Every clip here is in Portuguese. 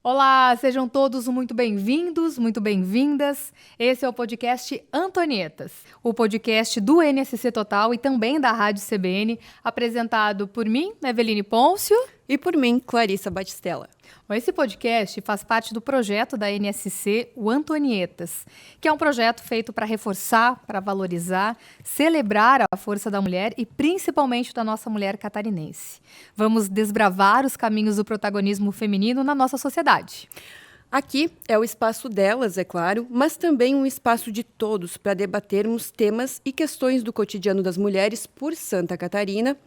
Olá, sejam todos muito bem-vindos, muito bem-vindas. Esse é o podcast Antonietas, o podcast do NSC Total e também da Rádio CBN, apresentado por mim, Eveline Pôncio. E por mim, Clarissa Batistella. Esse podcast faz parte do projeto da NSC, o Antonietas, que é um projeto feito para reforçar, para valorizar, celebrar a força da mulher e principalmente da nossa mulher catarinense. Vamos desbravar os caminhos do protagonismo feminino na nossa sociedade. Aqui é o espaço delas, é claro, mas também um espaço de todos para debatermos temas e questões do cotidiano das mulheres por Santa Catarina,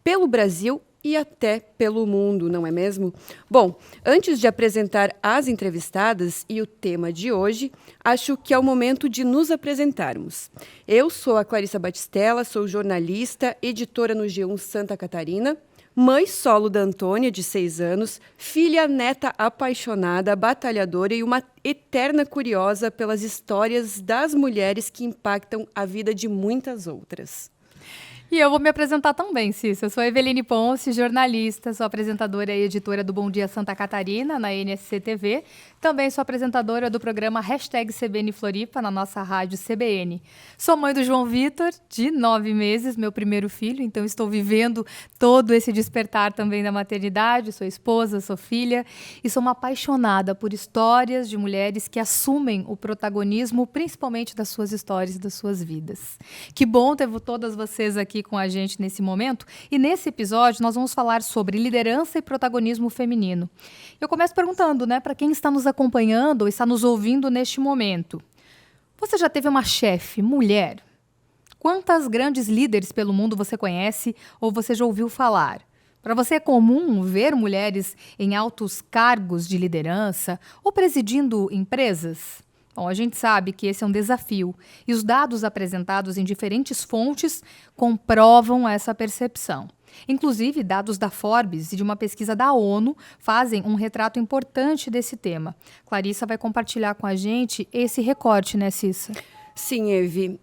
pelo Brasil e até pelo mundo, não é mesmo? Bom, antes de apresentar as entrevistadas e o tema de hoje, acho que é o momento de nos apresentarmos. Eu sou a Clarissa Batistella, sou jornalista, editora no G1 Santa Catarina, mãe solo da Antônia, de 6 anos, filha neta apaixonada, batalhadora e uma eterna curiosa pelas histórias das mulheres que impactam a vida de muitas outras. E eu vou me apresentar também, Cissa. Eu sou a Eveline Ponce, jornalista, sou apresentadora e editora do Bom Dia Santa Catarina, na NSC TV. Também sou apresentadora do programa #CBN Floripa, na nossa rádio CBN. Sou mãe do João Vitor, de 9 meses, meu primeiro filho, então estou vivendo todo esse despertar também da maternidade. Sou esposa, sou filha e sou uma apaixonada por histórias de mulheres que assumem o protagonismo, principalmente das suas histórias e das suas vidas. Que bom ter todas vocês aqui com a gente nesse momento. E nesse episódio nós vamos falar sobre liderança e protagonismo feminino. Eu começo perguntando, para quem está nos acompanhando ou está nos ouvindo neste momento. Você já teve uma chefe mulher? Quantas grandes líderes pelo mundo você conhece ou você já ouviu falar? Para você é comum ver mulheres em altos cargos de liderança ou presidindo empresas? Bom, a gente sabe que esse é um desafio e os dados apresentados em diferentes fontes comprovam essa percepção. Inclusive, dados da Forbes e de uma pesquisa da ONU fazem um retrato importante desse tema. Clarissa vai compartilhar com a gente esse recorte, né, Cissa? Sim, Evi.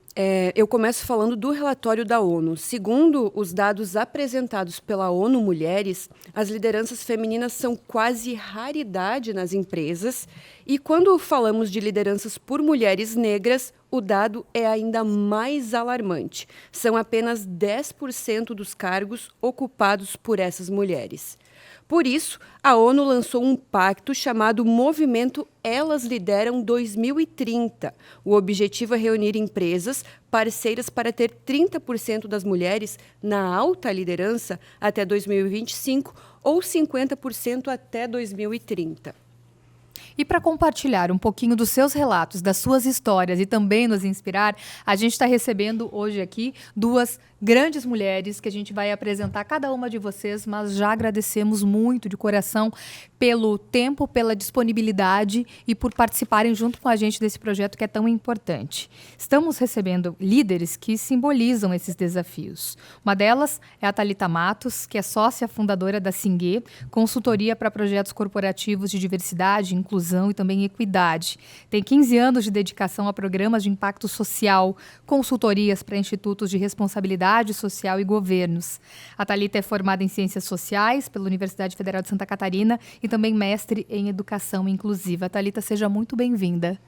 Eu começo falando do relatório da ONU. Segundo os dados apresentados pela ONU Mulheres, as lideranças femininas são quase raridade nas empresas. E quando falamos de lideranças por mulheres negras, o dado é ainda mais alarmante. São apenas 10% dos cargos ocupados por essas mulheres. Por isso, a ONU lançou um pacto chamado Movimento Elas Lideram 2030. O objetivo é reunir empresas parceiras para ter 30% das mulheres na alta liderança até 2025 ou 50% até 2030. E para compartilhar um pouquinho dos seus relatos, das suas histórias e também nos inspirar, a gente está recebendo hoje aqui duas grandes mulheres que a gente vai apresentar cada uma de vocês, mas já agradecemos muito de coração pelo tempo, pela disponibilidade e por participarem junto com a gente desse projeto que é tão importante. Estamos recebendo líderes que simbolizam esses desafios. Uma delas é a Thalita Matos, que é sócia fundadora da Singuê, consultoria para projetos corporativos de diversidade, inclusão e também equidade. Tem 15 anos de dedicação a programas de impacto social, consultorias para institutos de responsabilidade social e governos. A Thalita é formada em Ciências Sociais pela Universidade Federal de Santa Catarina e também mestre em Educação Inclusiva. Thalita, seja muito bem-vinda.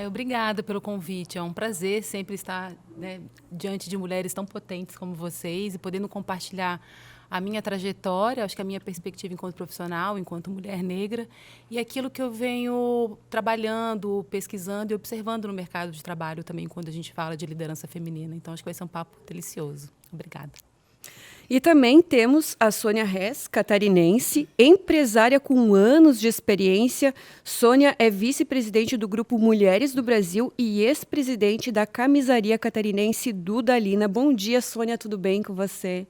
Obrigada pelo convite. É um prazer sempre estar diante de mulheres tão potentes como vocês e podendo compartilhar a minha trajetória, acho que a minha perspectiva enquanto profissional, enquanto mulher negra, e aquilo que eu venho trabalhando, pesquisando e observando no mercado de trabalho também, quando a gente fala de liderança feminina. Então, acho que vai ser um papo delicioso. Obrigada. E também temos a Sônia Hess, catarinense, empresária com anos de experiência. Sônia é vice-presidente do Grupo Mulheres do Brasil e ex-presidente da Camisaria Catarinense Dudalina. Bom dia, Sônia, tudo bem com você?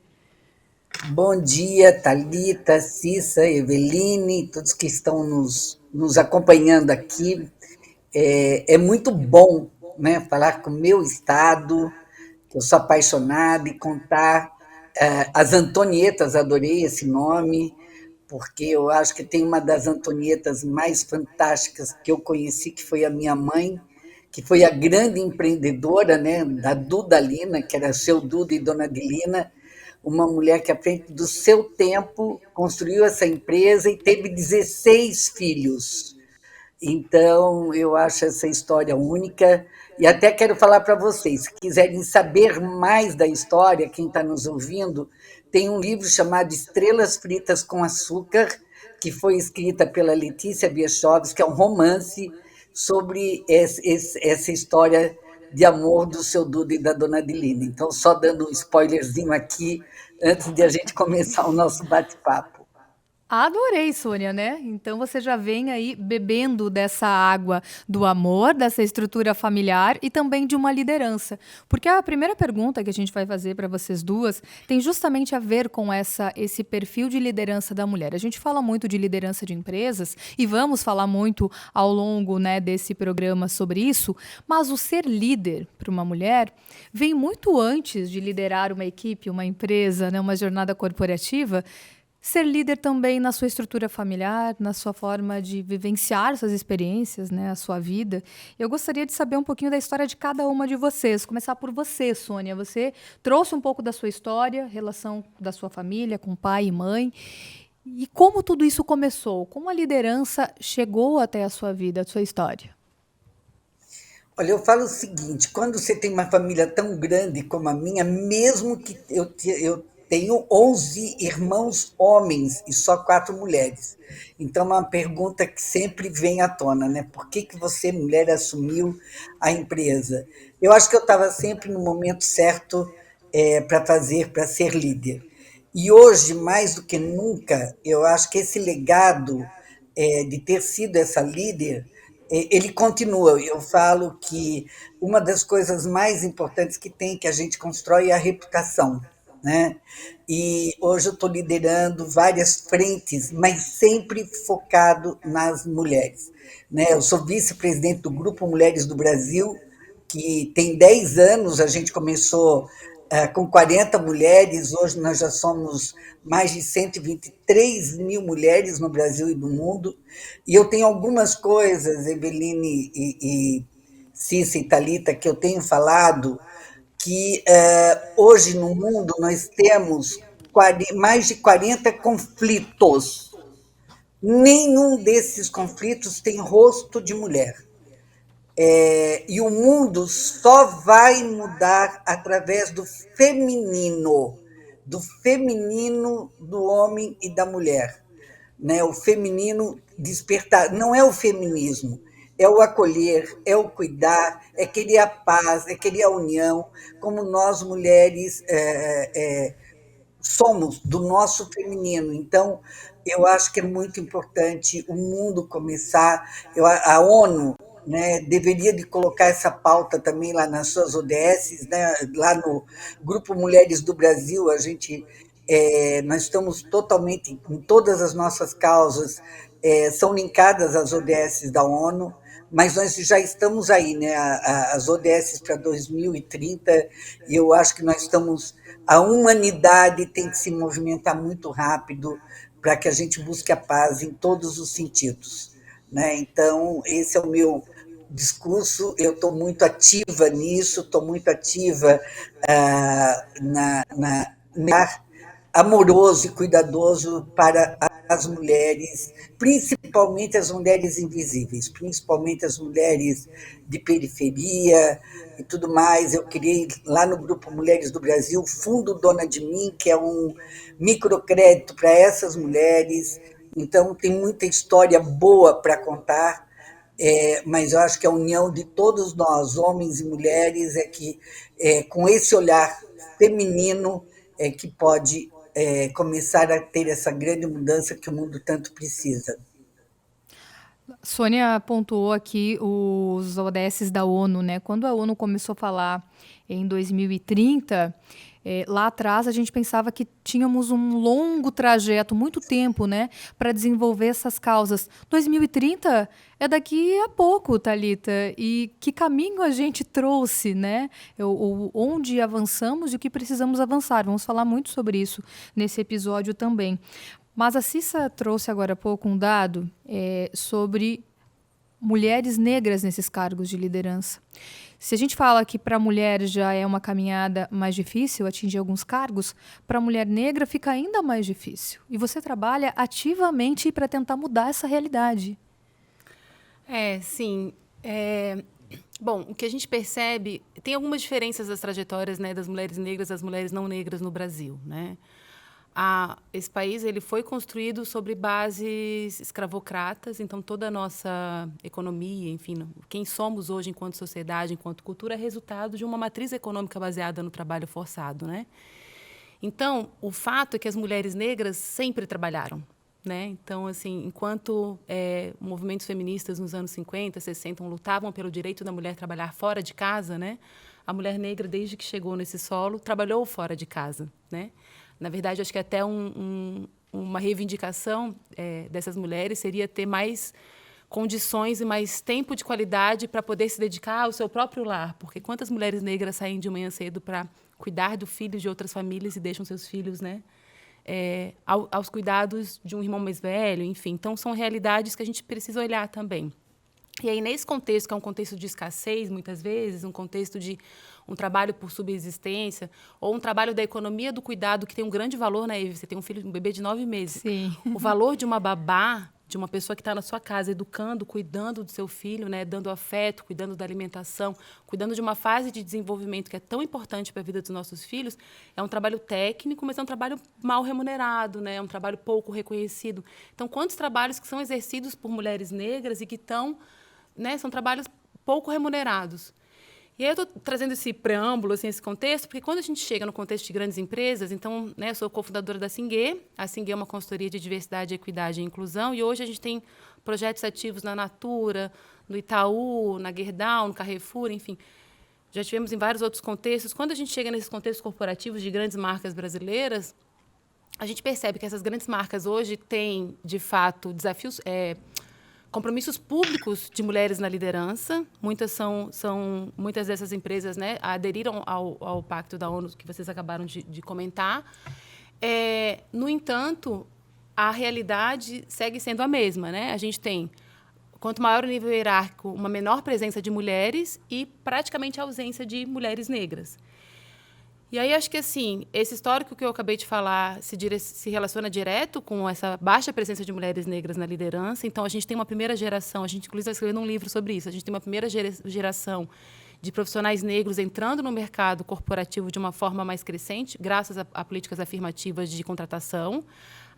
Bom dia, Thalita, Cissa, Eveline, todos que estão nos acompanhando aqui. É muito bom, falar com o meu estado, que eu sou apaixonada, e contar as Antonietas, adorei esse nome, porque eu acho que tem uma das Antonietas mais fantásticas que eu conheci, que foi a minha mãe, que foi a grande empreendedora, da Dudalina, que era seu Duda e Dona Adelina, uma mulher que, à frente do seu tempo, construiu essa empresa e teve 16 filhos. Então, eu acho essa história única. E até quero falar para vocês, se quiserem saber mais da história, quem está nos ouvindo, tem um livro chamado Estrelas Fritas com Açúcar, que foi escrita pela Letícia Biechovs, que é um romance sobre essa história de amor do seu Duda e da dona Adelina. Então, só dando um spoilerzinho aqui, antes de a gente começar o nosso bate-papo. Adorei, Sônia, né? Então você já vem aí bebendo dessa água do amor, dessa estrutura familiar e também de uma liderança. Porque a primeira pergunta que a gente vai fazer para vocês duas tem justamente a ver com esse perfil de liderança da mulher. A gente fala muito de liderança de empresas e vamos falar muito ao longo, né, desse programa sobre isso, mas o ser líder para uma mulher vem muito antes de liderar uma equipe, uma empresa, né, uma jornada corporativa. Ser líder também na sua estrutura familiar, na sua forma de vivenciar suas experiências, né, a sua vida. Eu gostaria de saber um pouquinho da história de cada uma de vocês. Começar por você, Sônia. Você trouxe um pouco da sua história, relação da sua família com pai e mãe. E como tudo isso começou? Como a liderança chegou até a sua vida, a sua história? Olha, eu falo o seguinte, quando você tem uma família tão grande como a minha, mesmo que eu tenho 11 irmãos homens e só 4 mulheres. Então, é uma pergunta que sempre vem à tona, né? Por que que você, mulher, assumiu a empresa? Eu acho que eu estava sempre no momento certo para ser líder. E hoje, mais do que nunca, eu acho que esse legado de ter sido essa líder ele continua. Eu falo que uma das coisas mais importantes que tem, que a gente constrói, é a reputação. Né? E hoje eu estou liderando várias frentes, mas sempre focado nas mulheres. Né? Eu sou vice-presidente do Grupo Mulheres do Brasil, que tem 10 anos, a gente começou com 40 mulheres, hoje nós já somos mais de 123 mil mulheres no Brasil e no mundo, e eu tenho algumas coisas, Eveline e Cissa e Thalita, que eu tenho falado, que hoje no mundo nós temos mais de 40 conflitos. Nenhum desses conflitos tem rosto de mulher. E o mundo só vai mudar através do feminino do homem e da mulher. Né? O feminino despertar. Não é o feminismo, é o acolher, é o cuidar, é querer a paz, é querer a união, como nós mulheres somos do nosso feminino. Então, eu acho que é muito importante o mundo começar, a ONU, né, deveria de colocar essa pauta também lá nas suas ODS, né, lá no Grupo Mulheres do Brasil, nós estamos totalmente, em todas as nossas causas, são linkadas às ODS da ONU, mas nós já estamos aí, né, as ODS para 2030, e eu acho que nós estamos, a humanidade tem que se movimentar muito rápido para que a gente busque a paz em todos os sentidos. Né? Então, esse é o meu discurso, eu estou muito ativa nisso, estou muito ativa na amoroso e cuidadoso para as mulheres, principalmente as mulheres invisíveis, principalmente as mulheres de periferia e tudo mais. Eu criei lá no Grupo Mulheres do Brasil o Fundo Dona de Mim, que é um microcrédito para essas mulheres. Então, tem muita história boa para contar, mas eu acho que a união de todos nós, homens e mulheres, com esse olhar feminino, que pode começar a ter essa grande mudança que o mundo tanto precisa. Sônia pontuou aqui os ODS da ONU, né? Quando a ONU começou a falar em 2030, lá atrás a gente pensava que tínhamos um longo trajeto, muito tempo, né, para desenvolver essas causas. 2030 é daqui a pouco, Thalita. E que caminho a gente trouxe, né? Onde avançamos e o que precisamos avançar. Vamos falar muito sobre isso nesse episódio também. Mas a Cissa trouxe agora há pouco um dado sobre mulheres negras nesses cargos de liderança. Se a gente fala que para a mulher já é uma caminhada mais difícil atingir alguns cargos, para a mulher negra fica ainda mais difícil. E você trabalha ativamente para tentar mudar essa realidade. Sim. Bom, o que a gente percebe, tem algumas diferenças das trajetórias, né, das mulheres negras e das mulheres não negras no Brasil, né? Esse país ele foi construído sobre bases escravocratas, então toda a nossa economia, enfim, quem somos hoje enquanto sociedade, enquanto cultura, é resultado de uma matriz econômica baseada no trabalho forçado, né? Então, o fato é que as mulheres negras sempre trabalharam, né? Então, assim, enquanto movimentos feministas nos anos 50, 60 lutavam pelo direito da mulher trabalhar fora de casa, né? A mulher negra, desde que chegou nesse solo, trabalhou fora de casa, né? Na verdade, acho que até uma reivindicação dessas mulheres seria ter mais condições e mais tempo de qualidade para poder se dedicar ao seu próprio lar, porque quantas mulheres negras saem de manhã cedo para cuidar do filho de outras famílias e deixam seus filhos, né, aos cuidados de um irmão mais velho, enfim. Então, são realidades que a gente precisa olhar também. E aí, nesse contexto, que é um contexto de escassez, muitas vezes, um contexto de um trabalho por subsistência, ou um trabalho da economia do cuidado, que tem um grande valor, né? Você tem um bebê de 9 meses. Sim. O valor de uma babá, de uma pessoa que está na sua casa, educando, cuidando do seu filho, né? Dando afeto, cuidando da alimentação, cuidando de uma fase de desenvolvimento que é tão importante para a vida dos nossos filhos, é um trabalho técnico, mas é um trabalho mal remunerado, né? É um trabalho pouco reconhecido. Então, quantos trabalhos que são exercidos por mulheres negras e que estão, né, são trabalhos pouco remunerados. E aí eu estou trazendo esse preâmbulo, assim, esse contexto, porque quando a gente chega no contexto de grandes empresas, então, né, eu sou cofundadora da Singuê. A Singuê é uma consultoria de diversidade, equidade e inclusão, e hoje a gente tem projetos ativos na Natura, no Itaú, na Gerdau, no Carrefour, enfim. Já tivemos em vários outros contextos. Quando a gente chega nesses contextos corporativos de grandes marcas brasileiras, a gente percebe que essas grandes marcas hoje têm, de fato, desafios, compromissos públicos de mulheres na liderança. Muitas dessas empresas, né, aderiram ao Pacto da ONU, que vocês acabaram de comentar. No entanto, a realidade segue sendo a mesma, né? A gente tem, quanto maior o nível hierárquico, uma menor presença de mulheres e praticamente a ausência de mulheres negras. E aí, acho que, assim, esse histórico que eu acabei de falar se relaciona direto com essa baixa presença de mulheres negras na liderança. Então, a gente tem uma primeira geração, a gente, inclusive, está escrevendo um livro sobre isso, a gente tem uma primeira geração de profissionais negros entrando no mercado corporativo de uma forma mais crescente, graças a políticas afirmativas de contratação.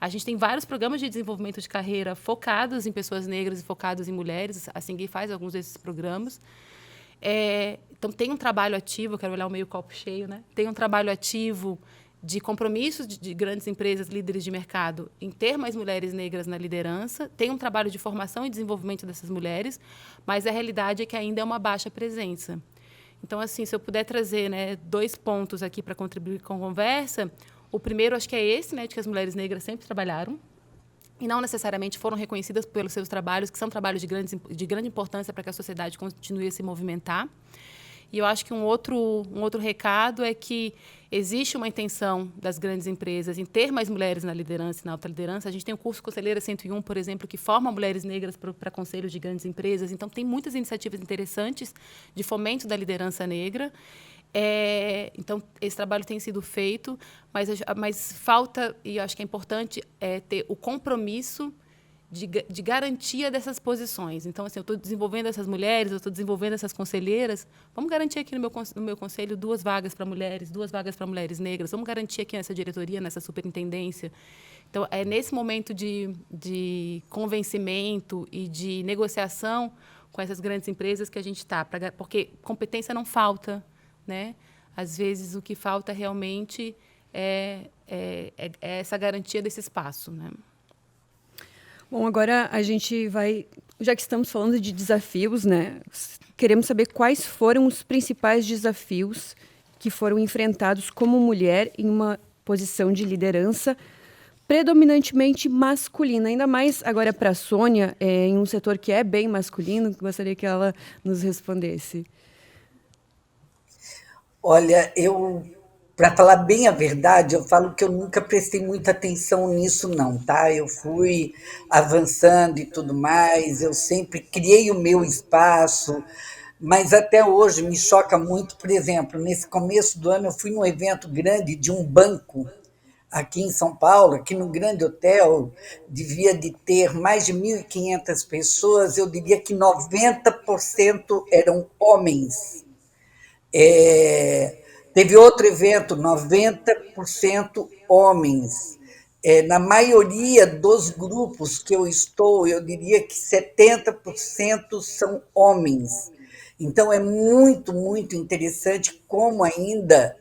A gente tem vários programas de desenvolvimento de carreira focados em pessoas negras e focados em mulheres. A Singuê faz alguns desses programas. Então, tem um trabalho ativo, eu quero olhar o meio copo cheio, né? Tem um trabalho ativo de compromissos de grandes empresas, líderes de mercado, em ter mais mulheres negras na liderança. Tem um trabalho de formação e desenvolvimento dessas mulheres, mas a realidade é que ainda é uma baixa presença. Então, assim, se eu puder trazer, né, 2 pontos aqui para contribuir com a conversa, o primeiro, acho que é esse, né, de que as mulheres negras sempre trabalharam, e não necessariamente foram reconhecidas pelos seus trabalhos, que são trabalhos de grande importância para que a sociedade continue a se movimentar. E eu acho que um outro recado é que existe uma intenção das grandes empresas em ter mais mulheres na liderança e na alta liderança. A gente tem o curso Conselheira 101, por exemplo, que forma mulheres negras para conselhos de grandes empresas. Então, tem muitas iniciativas interessantes de fomento da liderança negra. Então, esse trabalho tem sido feito, mas falta, e eu acho que é importante, ter o compromisso de garantia dessas posições. Então, assim, eu estou desenvolvendo essas mulheres, eu estou desenvolvendo essas conselheiras, vamos garantir aqui no meu conselho 2 vagas para mulheres, 2 vagas para mulheres negras, vamos garantir aqui nessa diretoria, nessa superintendência. Então, é nesse momento de convencimento e de negociação com essas grandes empresas que a gente está, porque competência não falta, né? Às vezes, o que falta realmente é essa garantia desse espaço, né? Bom, agora a gente vai, já que estamos falando de desafios, né? Queremos saber quais foram os principais desafios que foram enfrentados como mulher em uma posição de liderança predominantemente masculina, ainda mais agora para a Sônia, em um setor que é bem masculino. Gostaria que ela nos respondesse. Olha, para falar bem a verdade, eu falo que eu nunca prestei muita atenção nisso, não, tá? Eu fui avançando e tudo mais, eu sempre criei o meu espaço, mas até hoje me choca muito, por exemplo, nesse começo do ano eu fui num evento grande de um banco aqui em São Paulo, aqui no Grande Hotel, devia de ter mais de 1.500 pessoas, eu diria que 90% eram homens. Teve outro evento, 90% homens. Na maioria dos grupos que eu estou, eu diria que 70% são homens. Então, é muito, muito interessante como ainda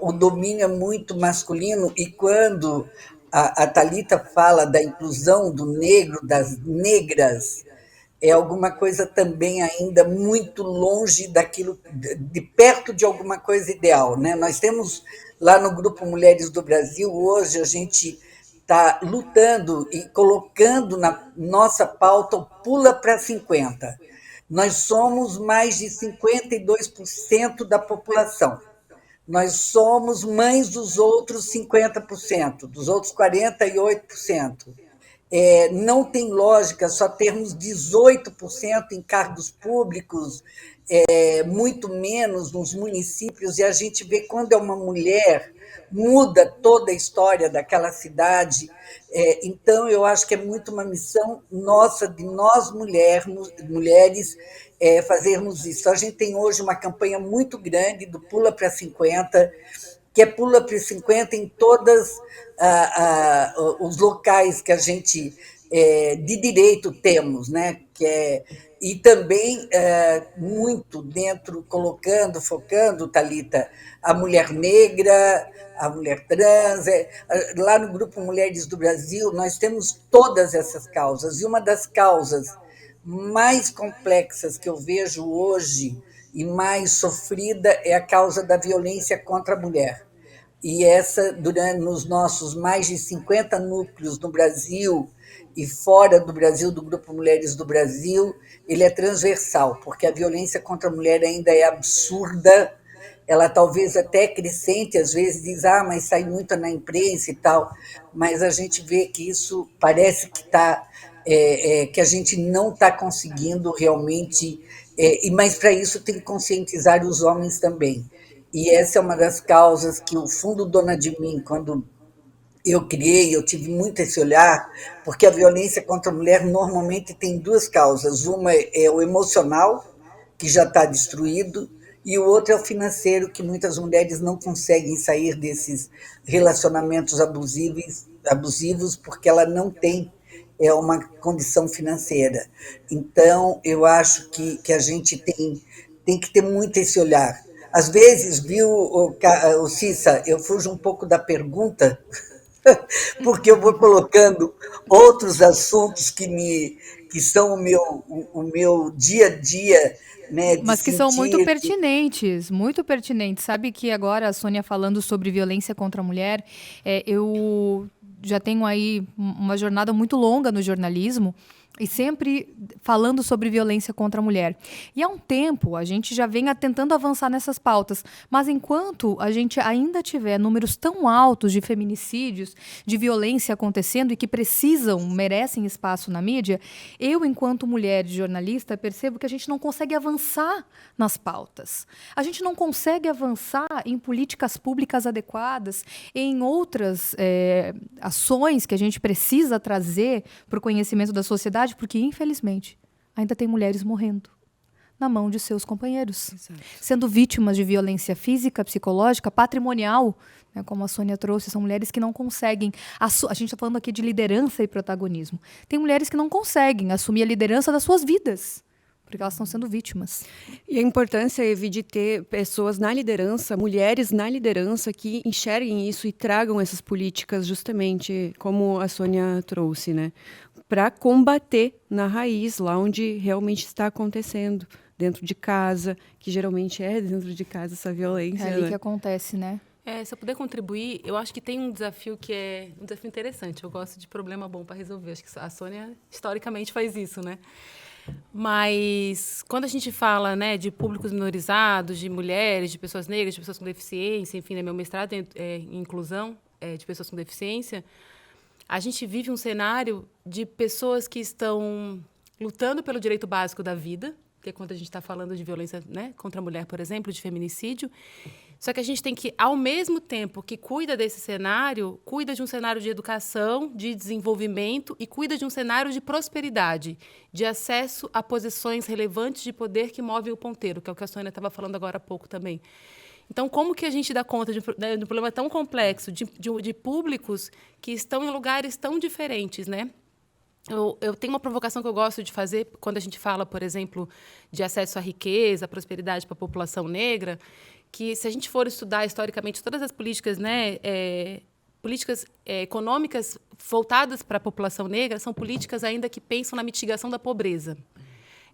o domínio é muito masculino, e quando a Thalita fala da inclusão do negro, das negras, é alguma coisa também ainda muito longe daquilo, de perto de alguma coisa ideal, né? Nós temos lá no Grupo Mulheres do Brasil, hoje a gente está lutando e colocando na nossa pauta o Pula para 50. Nós somos mais de 52% da população. Nós somos mães dos outros 50%, dos outros 48%. Não tem lógica só termos 18% em cargos públicos, muito menos nos municípios, e a gente vê quando é uma mulher, muda toda a história daquela cidade. Então, eu acho que é muito uma missão nossa, de nós mulheres, fazermos isso. A gente tem hoje uma campanha muito grande do Pula para 50, que é Pula para 50 em todos os locais que a gente de direito temos, né? E também muito dentro, colocando, focando, Thalita, a mulher negra, a mulher trans. Lá no Grupo Mulheres do Brasil, nós temos todas essas causas, e uma das causas mais complexas que eu vejo hoje e mais sofrida é a causa da violência contra a mulher. E essa, nos nossos mais de 50 núcleos no Brasil e fora do Brasil, do Grupo Mulheres do Brasil, ele é transversal, porque a violência contra a mulher ainda é absurda, ela talvez até crescente, às vezes diz, mas sai muito na imprensa e tal, mas a gente vê que isso parece que que a gente não está conseguindo realmente, mas para isso tem que conscientizar os homens também. E essa é uma das causas que o Fundo Dona de Mim, quando eu criei, eu tive muito esse olhar, porque a violência contra a mulher normalmente tem duas causas. Uma é o emocional, que já está destruído, e o outro é o financeiro, que muitas mulheres não conseguem sair desses relacionamentos abusivos porque ela não tem uma condição financeira. Então, eu acho que a gente tem que ter muito esse olhar. Às vezes, viu, o Cissa, eu fujo um pouco da pergunta, porque eu vou colocando outros assuntos que são o meu dia a dia, né, de Mas que são muito sentir. pertinentes, muito pertinentes. Sabe que agora a Sônia falando sobre violência contra a mulher, eu já tenho aí uma jornada muito longa no jornalismo, e sempre falando sobre violência contra a mulher. E há um tempo a gente já vem tentando avançar nessas pautas, mas enquanto a gente ainda tiver números tão altos de feminicídios, de violência acontecendo e que merecem espaço na mídia, eu, enquanto mulher de jornalista, percebo que a gente não consegue avançar nas pautas. A gente não consegue avançar em políticas públicas adequadas, em outras ações que a gente precisa trazer para o conhecimento da sociedade, porque, infelizmente, ainda tem mulheres morrendo na mão de seus companheiros, sendo vítimas de violência física, psicológica, patrimonial, né, como a Sônia trouxe. São mulheres que não conseguem. A gente está falando aqui de liderança e protagonismo. Tem mulheres que não conseguem assumir a liderança das suas vidas, porque elas estão sendo vítimas. E a importância, Evi, de ter pessoas na liderança, mulheres na liderança, que enxerguem isso e tragam essas políticas justamente como a Sônia trouxe, né? Para combater na raiz, lá onde realmente está acontecendo, dentro de casa, que geralmente é dentro de casa essa violência. É ali que acontece, né? Se eu puder contribuir, eu acho que tem um desafio que é um desafio interessante. Eu gosto de problema bom para resolver. Acho que a Sônia, historicamente, faz isso, né? Mas quando a gente fala, né, de públicos minorizados, de mulheres, de pessoas negras, de pessoas com deficiência, enfim, né, meu mestrado é em inclusão de pessoas com deficiência, a gente vive um cenário de pessoas que estão lutando pelo direito básico da vida, que é quando a gente está falando de violência, né, contra a mulher, por exemplo, de feminicídio. Só que a gente tem que, ao mesmo tempo que cuida desse cenário, cuida de um cenário de educação, de desenvolvimento e cuida de um cenário de prosperidade, de acesso a posições relevantes de poder que movem o ponteiro, que é o que a Sônia estava falando agora há pouco também. Então, como que a gente dá conta de um problema tão complexo, de públicos que estão em lugares tão diferentes, né? Eu tenho uma provocação que eu gosto de fazer quando a gente fala, por exemplo, de acesso à riqueza, à prosperidade para a população negra, que se a gente for estudar historicamente todas as políticas, né, políticas econômicas voltadas para a população negra, são políticas ainda que pensam na mitigação da pobreza.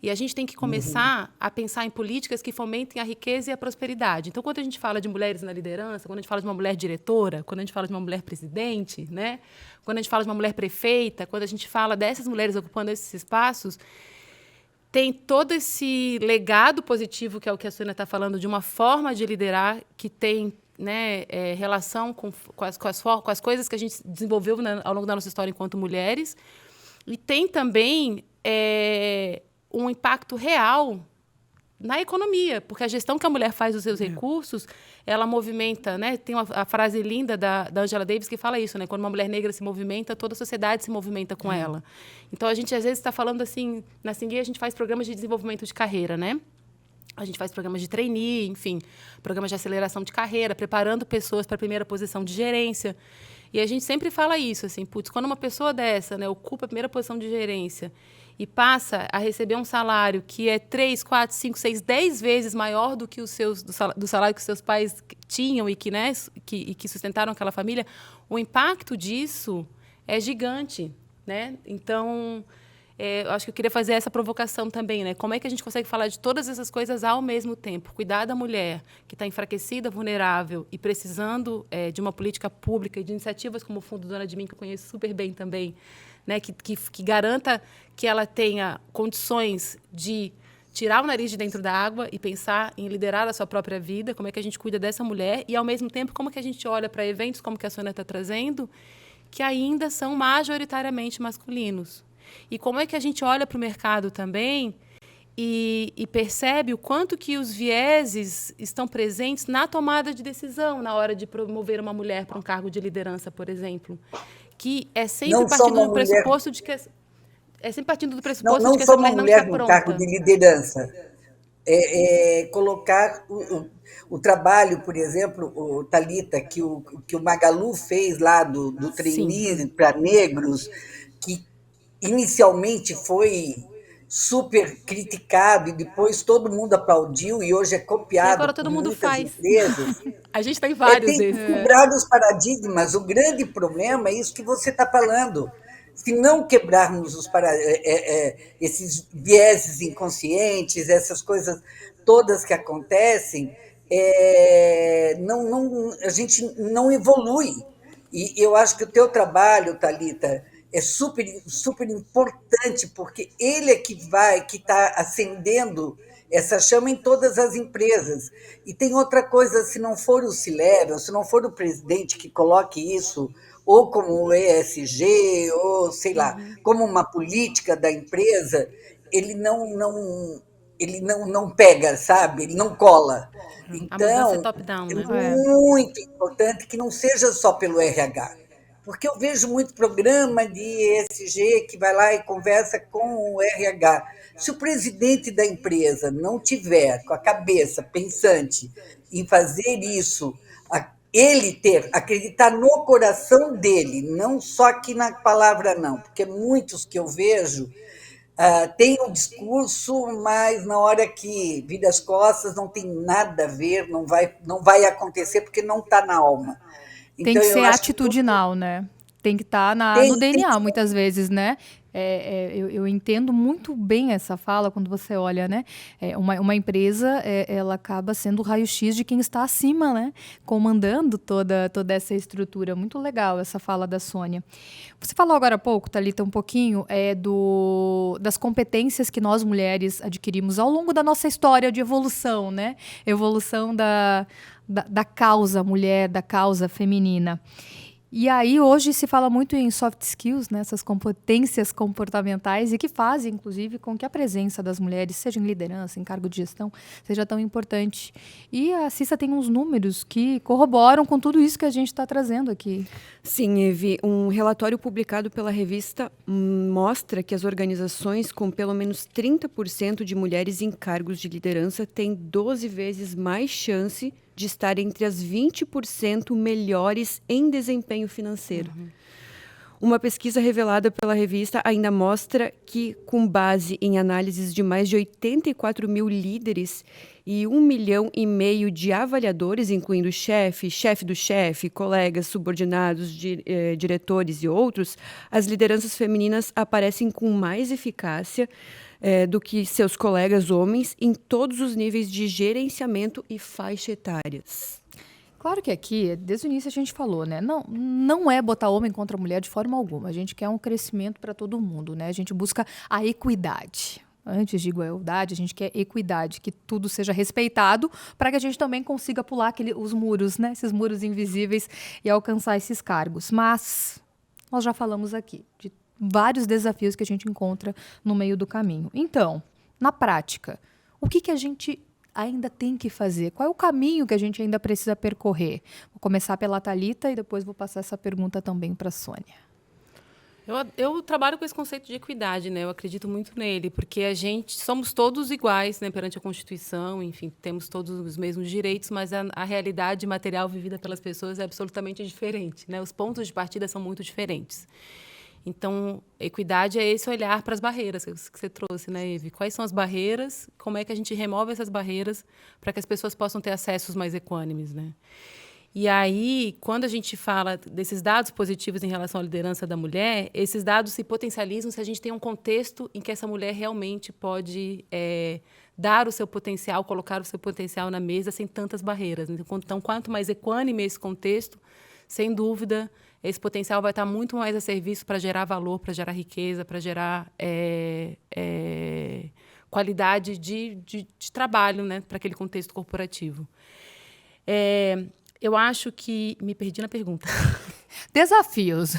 E a gente tem que começar a pensar em políticas que fomentem a riqueza e a prosperidade. Então, quando a gente fala de mulheres na liderança, quando a gente fala de uma mulher diretora, quando a gente fala de uma mulher presidente, né? Quando a gente fala de uma mulher prefeita, quando a gente fala dessas mulheres ocupando esses espaços, tem todo esse legado positivo, que é o que a Sônia está falando, de uma forma de liderar que tem, né, relação com as coisas que a gente desenvolveu, né, ao longo da nossa história enquanto mulheres. E tem também um impacto real na economia, porque a gestão que a mulher faz dos seus recursos, ela movimenta, né? Tem a frase linda da Angela Davis que fala isso, né? Quando uma mulher negra se movimenta, toda a sociedade se movimenta com ela. Então, a gente, às vezes, está falando assim, na Singuê, a gente faz programas de desenvolvimento de carreira, né? A gente faz programas de trainee, enfim, programas de aceleração de carreira, preparando pessoas para a primeira posição de gerência. E a gente sempre fala isso, assim, putz, quando uma pessoa dessa, né, ocupa a primeira posição de gerência e passa a receber um salário que é 3, 4, 5, 6, 10 vezes maior do que do salário que os seus pais tinham e que sustentaram aquela família, o impacto disso é gigante, né? Então, eu acho que eu queria fazer essa provocação também, né? Como é que a gente consegue falar de todas essas coisas ao mesmo tempo? Cuidar da mulher que está enfraquecida, vulnerável e precisando de uma política pública e de iniciativas como o Fundo Dona de Mim, que eu conheço super bem também, né? Que garanta que ela tenha condições de tirar o nariz de dentro da água e pensar em liderar a sua própria vida, como é que a gente cuida dessa mulher e, ao mesmo tempo, como é que a gente olha para eventos como que a Sônia está trazendo, que ainda são majoritariamente masculinos. E como é que a gente olha para o mercado também e percebe o quanto que os vieses estão presentes na tomada de decisão, na hora de promover uma mulher para um cargo de liderança, por exemplo, que é sempre partindo do pressuposto de que não essa só mulher uma não mulher está no pronta. cargo de liderança. Colocar o trabalho, por exemplo, o Thalita, que o Magalu fez lá do trainee para negros, que inicialmente foi super criticado e depois todo mundo aplaudiu e hoje é copiado E agora todo por mundo muitas faz. empresas. A gente tem vários Tem que desses. quebrar os paradigmas. O grande problema é isso que você está falando. Se não quebrarmos esses vieses inconscientes, essas coisas todas que acontecem, a gente não evolui. E eu acho que o teu trabalho, Thalita, é super, super importante, porque ele é que está acendendo essa chama em todas as empresas. E tem outra coisa, se não for o C-Level, se não for o presidente que coloque isso, ou como o ESG, ou sei lá, como uma política da empresa, ele não pega, sabe? Ele não cola. A mudança é Então, top-down, é né? muito importante que não seja só pelo RH. Porque eu vejo muito programa de ESG que vai lá e conversa com o RH. Se o presidente da empresa não tiver com a cabeça pensante em fazer isso, ele acreditar no coração dele, não só aqui na palavra, não, porque muitos que eu vejo têm um discurso, mas na hora que vira as costas não tem nada a ver, não vai acontecer porque não está na alma. Tem que ser atitudinal, né? Tem que estar no DNA, muitas vezes, né? Eu entendo muito bem essa fala quando você olha, né? Uma empresa, ela acaba sendo o raio-x de quem está acima, né? Comandando toda essa estrutura. Muito legal essa fala da Sônia. Você falou agora há pouco, Thalita, um pouquinho das competências que nós mulheres adquirimos ao longo da nossa história de evolução, né? Evolução da causa mulher, da causa feminina. E aí, hoje se fala muito em soft skills, né, essas competências comportamentais, e que fazem, inclusive, com que a presença das mulheres, seja em liderança, em cargo de gestão, seja tão importante. E a Cissa tem uns números que corroboram com tudo isso que a gente está trazendo aqui. Sim, Evi, um relatório publicado pela revista mostra que as organizações com pelo menos 30% de mulheres em cargos de liderança têm 12 vezes mais chance de estar entre as 20% melhores em desempenho financeiro. Uma pesquisa revelada pela revista ainda mostra que, com base em análises de mais de 84 mil líderes e 1,5 milhão de avaliadores, incluindo chefe, chefe do chefe, colegas, subordinados, diretores e outros, as lideranças femininas aparecem com mais eficácia do que seus colegas homens em todos os níveis de gerenciamento e faixa etárias. Claro que aqui, desde o início a gente falou, né? Não é botar homem contra mulher de forma alguma. A gente quer um crescimento para todo mundo, né? A gente busca a equidade. Antes de igualdade, a gente quer equidade, que tudo seja respeitado, para que a gente também consiga pular os muros, né? Esses muros invisíveis e alcançar esses cargos. Mas nós já falamos aqui de vários desafios que a gente encontra no meio do caminho. Então, na prática, o que a gente ainda tem que fazer? Qual é o caminho que a gente ainda precisa percorrer? Vou começar pela Thalita e depois vou passar essa pergunta também para a Sônia. Eu trabalho com esse conceito de equidade, né? Eu acredito muito nele, porque a gente somos todos iguais, né, perante a Constituição, enfim, temos todos os mesmos direitos, mas a realidade material vivida pelas pessoas é absolutamente diferente, né? Os pontos de partida são muito diferentes. Então, equidade é esse olhar para as barreiras que você trouxe, né, Eve? Quais são as barreiras? Como é que a gente remove essas barreiras para que as pessoas possam ter acessos mais equânimes, né? E aí, quando a gente fala desses dados positivos em relação à liderança da mulher, esses dados se potencializam se a gente tem um contexto em que essa mulher realmente pode dar o seu potencial, colocar o seu potencial na mesa sem tantas barreiras. Então, quanto mais equânime esse contexto, sem dúvida, esse potencial vai estar muito mais a serviço para gerar valor, para gerar riqueza, para gerar qualidade de trabalho, né, para aquele contexto corporativo. Eu acho que... Me perdi na pergunta. Desafios.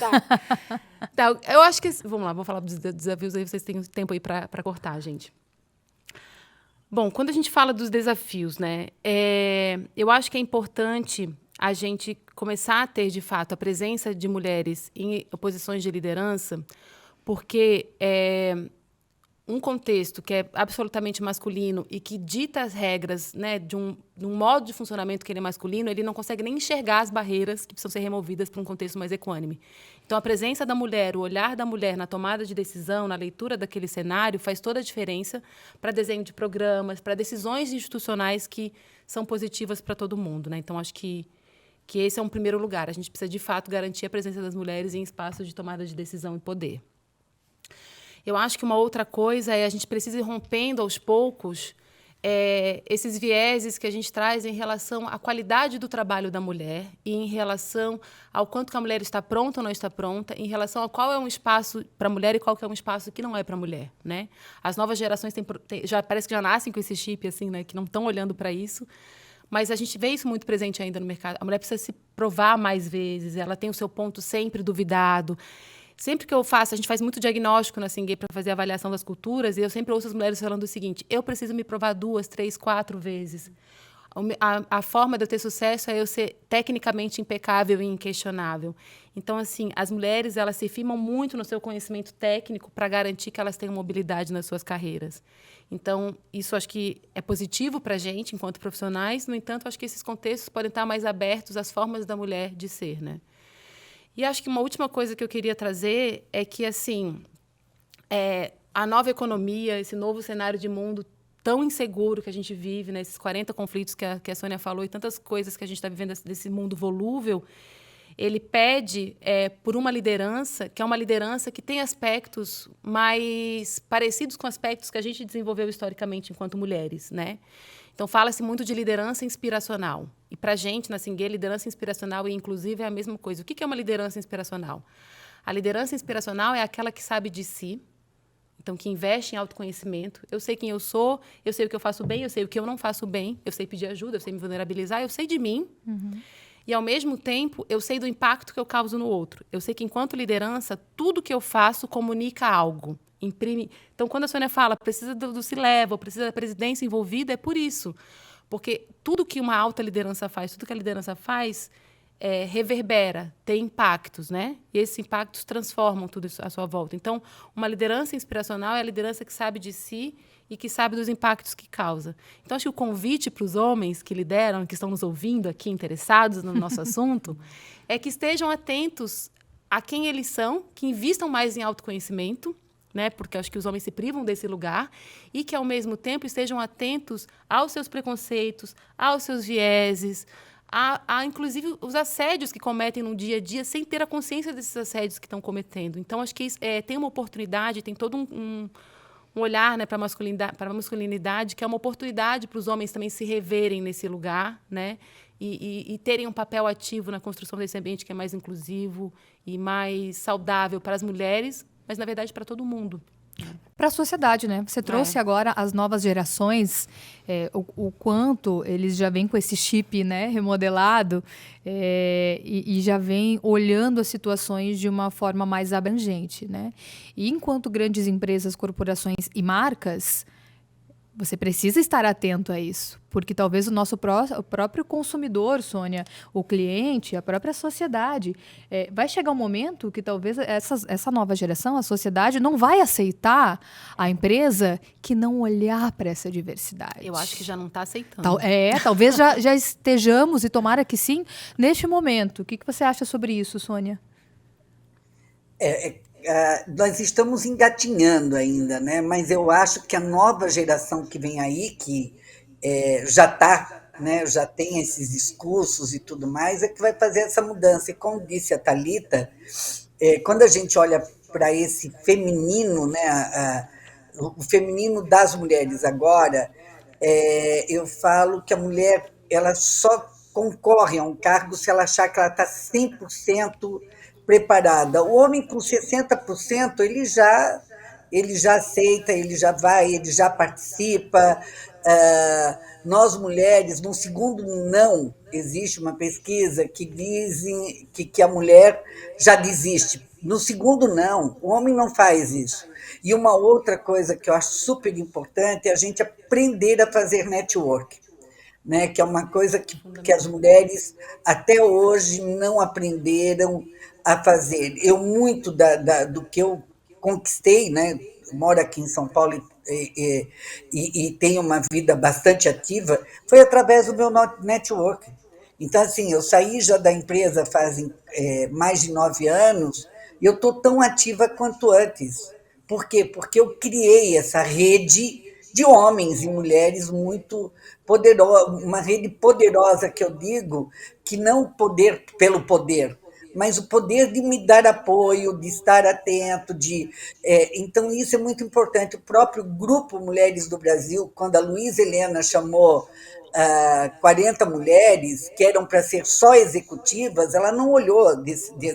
Tá, eu acho que... Vamos lá, vou falar dos desafios, aí vocês têm tempo aí para cortar, gente. Bom, quando a gente fala dos desafios, né, eu acho que é importante a gente começar a ter, de fato, a presença de mulheres em posições de liderança, porque um contexto que é absolutamente masculino e que dita as regras, né, de um modo de funcionamento que ele é masculino, ele não consegue nem enxergar as barreiras que precisam ser removidas para um contexto mais equânime. Então, a presença da mulher, o olhar da mulher na tomada de decisão, na leitura daquele cenário, faz toda a diferença para desenho de programas, para decisões institucionais que são positivas para todo mundo, né? Então, acho que esse é um primeiro lugar. A gente precisa, de fato, garantir a presença das mulheres em espaços de tomada de decisão e poder. Eu acho que uma outra coisa é a gente precisa ir rompendo, aos poucos, esses vieses que a gente traz em relação à qualidade do trabalho da mulher e em relação ao quanto que a mulher está pronta ou não está pronta, em relação a qual é um espaço para a mulher e qual que é um espaço que não é para a mulher, né? As novas gerações já parece que já nascem com esse chip, assim, né, que não estão olhando para isso. Mas a gente vê isso muito presente ainda no mercado. A mulher precisa se provar mais vezes, ela tem o seu ponto sempre duvidado. Sempre que eu faço, a gente faz muito diagnóstico na Singuê para fazer a avaliação das culturas, e eu sempre ouço as mulheres falando o seguinte: eu preciso me provar 2, 3, 4 vezes. A forma de eu ter sucesso é eu ser tecnicamente impecável e inquestionável. Então, assim, as mulheres, elas se firmam muito no seu conhecimento técnico para garantir que elas tenham mobilidade nas suas carreiras. Então, isso acho que é positivo para a gente, enquanto profissionais. No entanto, acho que esses contextos podem estar mais abertos às formas da mulher de ser, né? E acho que uma última coisa que eu queria trazer é que, assim, a nova economia, esse novo cenário de mundo tão inseguro que a gente vive, né, esses 40 conflitos que a Sônia falou e tantas coisas que a gente está vivendo desse mundo volúvel, ele pede por uma liderança, que é uma liderança que tem aspectos mais parecidos com aspectos que a gente desenvolveu historicamente enquanto mulheres, né? Então, fala-se muito de liderança inspiracional. E, para a gente, na Singuê, liderança inspiracional e inclusive é a mesma coisa. O que é uma liderança inspiracional? A liderança inspiracional é aquela que sabe de si, então, que investe em autoconhecimento. Eu sei quem eu sou, eu sei o que eu faço bem, eu sei o que eu não faço bem, eu sei pedir ajuda, eu sei me vulnerabilizar, eu sei de mim. Uhum. e, ao mesmo tempo, eu sei do impacto que eu causo no outro. Eu sei que, enquanto liderança, tudo que eu faço comunica algo, imprime. Então, quando a Sônia fala, precisa do C-Level, precisa da presidência envolvida, é por isso. Porque tudo que uma alta liderança faz, tudo que a liderança faz, reverbera, tem impactos, né? E esses impactos transformam tudo isso à sua volta. Então, uma liderança inspiracional é a liderança que sabe de si e que sabe dos impactos que causa. Então, acho que o convite para os homens que lideram, que estão nos ouvindo aqui, interessados no nosso assunto, é que estejam atentos a quem eles são, que invistam mais em autoconhecimento, né? Porque acho que os homens se privam desse lugar, e que, ao mesmo tempo, estejam atentos aos seus preconceitos, aos seus vieses, inclusive, os assédios que cometem no dia a dia, sem ter a consciência desses assédios que estão cometendo. Então, acho que tem uma oportunidade, tem todo um olhar, né, para a masculinidade, que é uma oportunidade para os homens também se reverem nesse lugar, né, e terem um papel ativo na construção desse ambiente que é mais inclusivo e mais saudável para as mulheres, mas, na verdade, para todo mundo. Para a sociedade, né? Você trouxe agora as novas gerações, o quanto eles já vêm com esse chip, né, remodelado, e já vêm olhando as situações de uma forma mais abrangente, né? E enquanto grandes empresas, corporações e marcas, você precisa estar atento a isso, porque talvez o nosso próprio consumidor, Sônia, o cliente, a própria sociedade, vai chegar um momento que talvez essa nova geração, a sociedade, não vai aceitar a empresa que não olhar para essa diversidade. Eu acho que já não está aceitando. Talvez já estejamos, e tomara que sim, neste momento. O que você acha sobre isso, Sônia? Nós estamos engatinhando ainda, né? Mas eu acho que a nova geração que vem aí, que já está, né, já tem esses discursos e tudo mais, é que vai fazer essa mudança. E como disse a Thalita, quando a gente olha para esse feminino, né, o feminino das mulheres agora, eu falo que a mulher ela só concorre a um cargo se ela achar que ela está 100% preparada. O homem com 60%, ele já aceita, ele já vai, ele já participa. Nós, mulheres, no segundo não, existe uma pesquisa que diz que a mulher já desiste. No segundo não, o homem não faz isso. E uma outra coisa que eu acho super importante é a gente aprender a fazer network, né? Que é uma coisa que as mulheres até hoje não aprenderam a fazer. Muito do que eu conquistei, né? Eu moro aqui em São Paulo e tenho uma vida bastante ativa, foi através do meu network. Então, assim, eu saí já da empresa fazem mais de 9 anos e eu estou tão ativa quanto antes. Por quê? Porque eu criei essa rede de homens e mulheres muito poderosa, uma rede poderosa que eu digo, que não o poder pelo poder, mas o poder de me dar apoio, de estar atento, então isso é muito importante. O próprio Grupo Mulheres do Brasil, quando a Luísa Helena chamou 40 mulheres que eram para ser só executivas, ela não olhou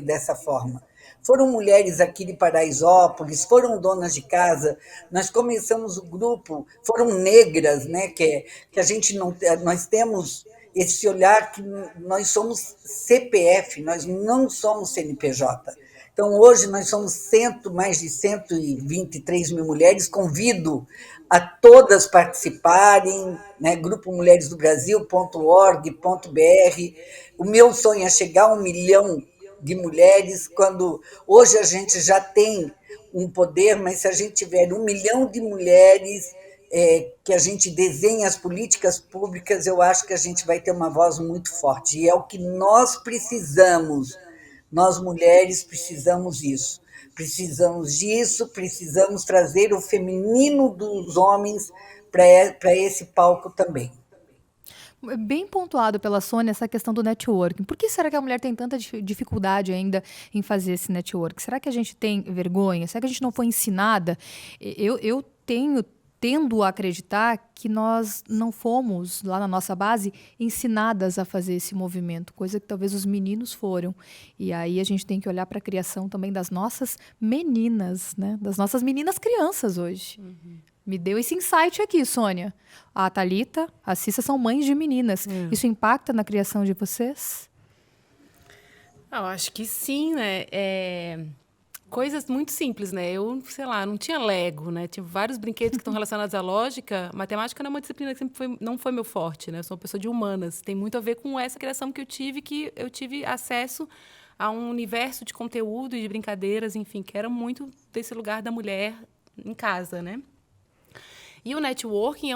dessa forma. Foram mulheres aqui de Paraisópolis, foram donas de casa. Nós começamos o grupo, foram negras, né? Que a gente não, nós temos esse olhar que nós somos CPF, nós não somos CNPJ. Então, hoje, nós somos mais de 123 mil mulheres. Convido a todas participarem, né? grupomulheresdobrasil.org.br. O meu sonho é chegar a 1 milhão de mulheres, quando hoje a gente já tem um poder, mas se a gente tiver 1 milhão de mulheres, que a gente desenhe as políticas públicas, eu acho que a gente vai ter uma voz muito forte. E é o que nós precisamos. Nós, mulheres, precisamos disso. Precisamos trazer o feminino dos homens para esse palco também. Bem pontuado pela Sônia essa questão do networking. Por que será que a mulher tem tanta dificuldade ainda em fazer esse network? Será que a gente tem vergonha? Será que a gente não foi ensinada? Eu tendo a acreditar que nós não fomos, lá na nossa base, ensinadas a fazer esse movimento, coisa que talvez os meninos foram. E aí a gente tem que olhar para a criação também das nossas meninas, né? Das nossas meninas crianças hoje. Uhum. Me deu esse insight aqui, Sônia. A Thalita, a Cissa são mães de meninas. Isso impacta na criação de vocês? Eu acho que sim, né? Coisas muito simples, né? Eu, sei lá, não tinha Lego, né? Tinha vários brinquedos que estão relacionados à lógica. Matemática não é uma disciplina que não foi meu forte, né? Eu sou uma pessoa de humanas. Tem muito a ver com essa criação que eu tive acesso a um universo de conteúdo e de brincadeiras, enfim, que era muito desse lugar da mulher em casa, né? E o networking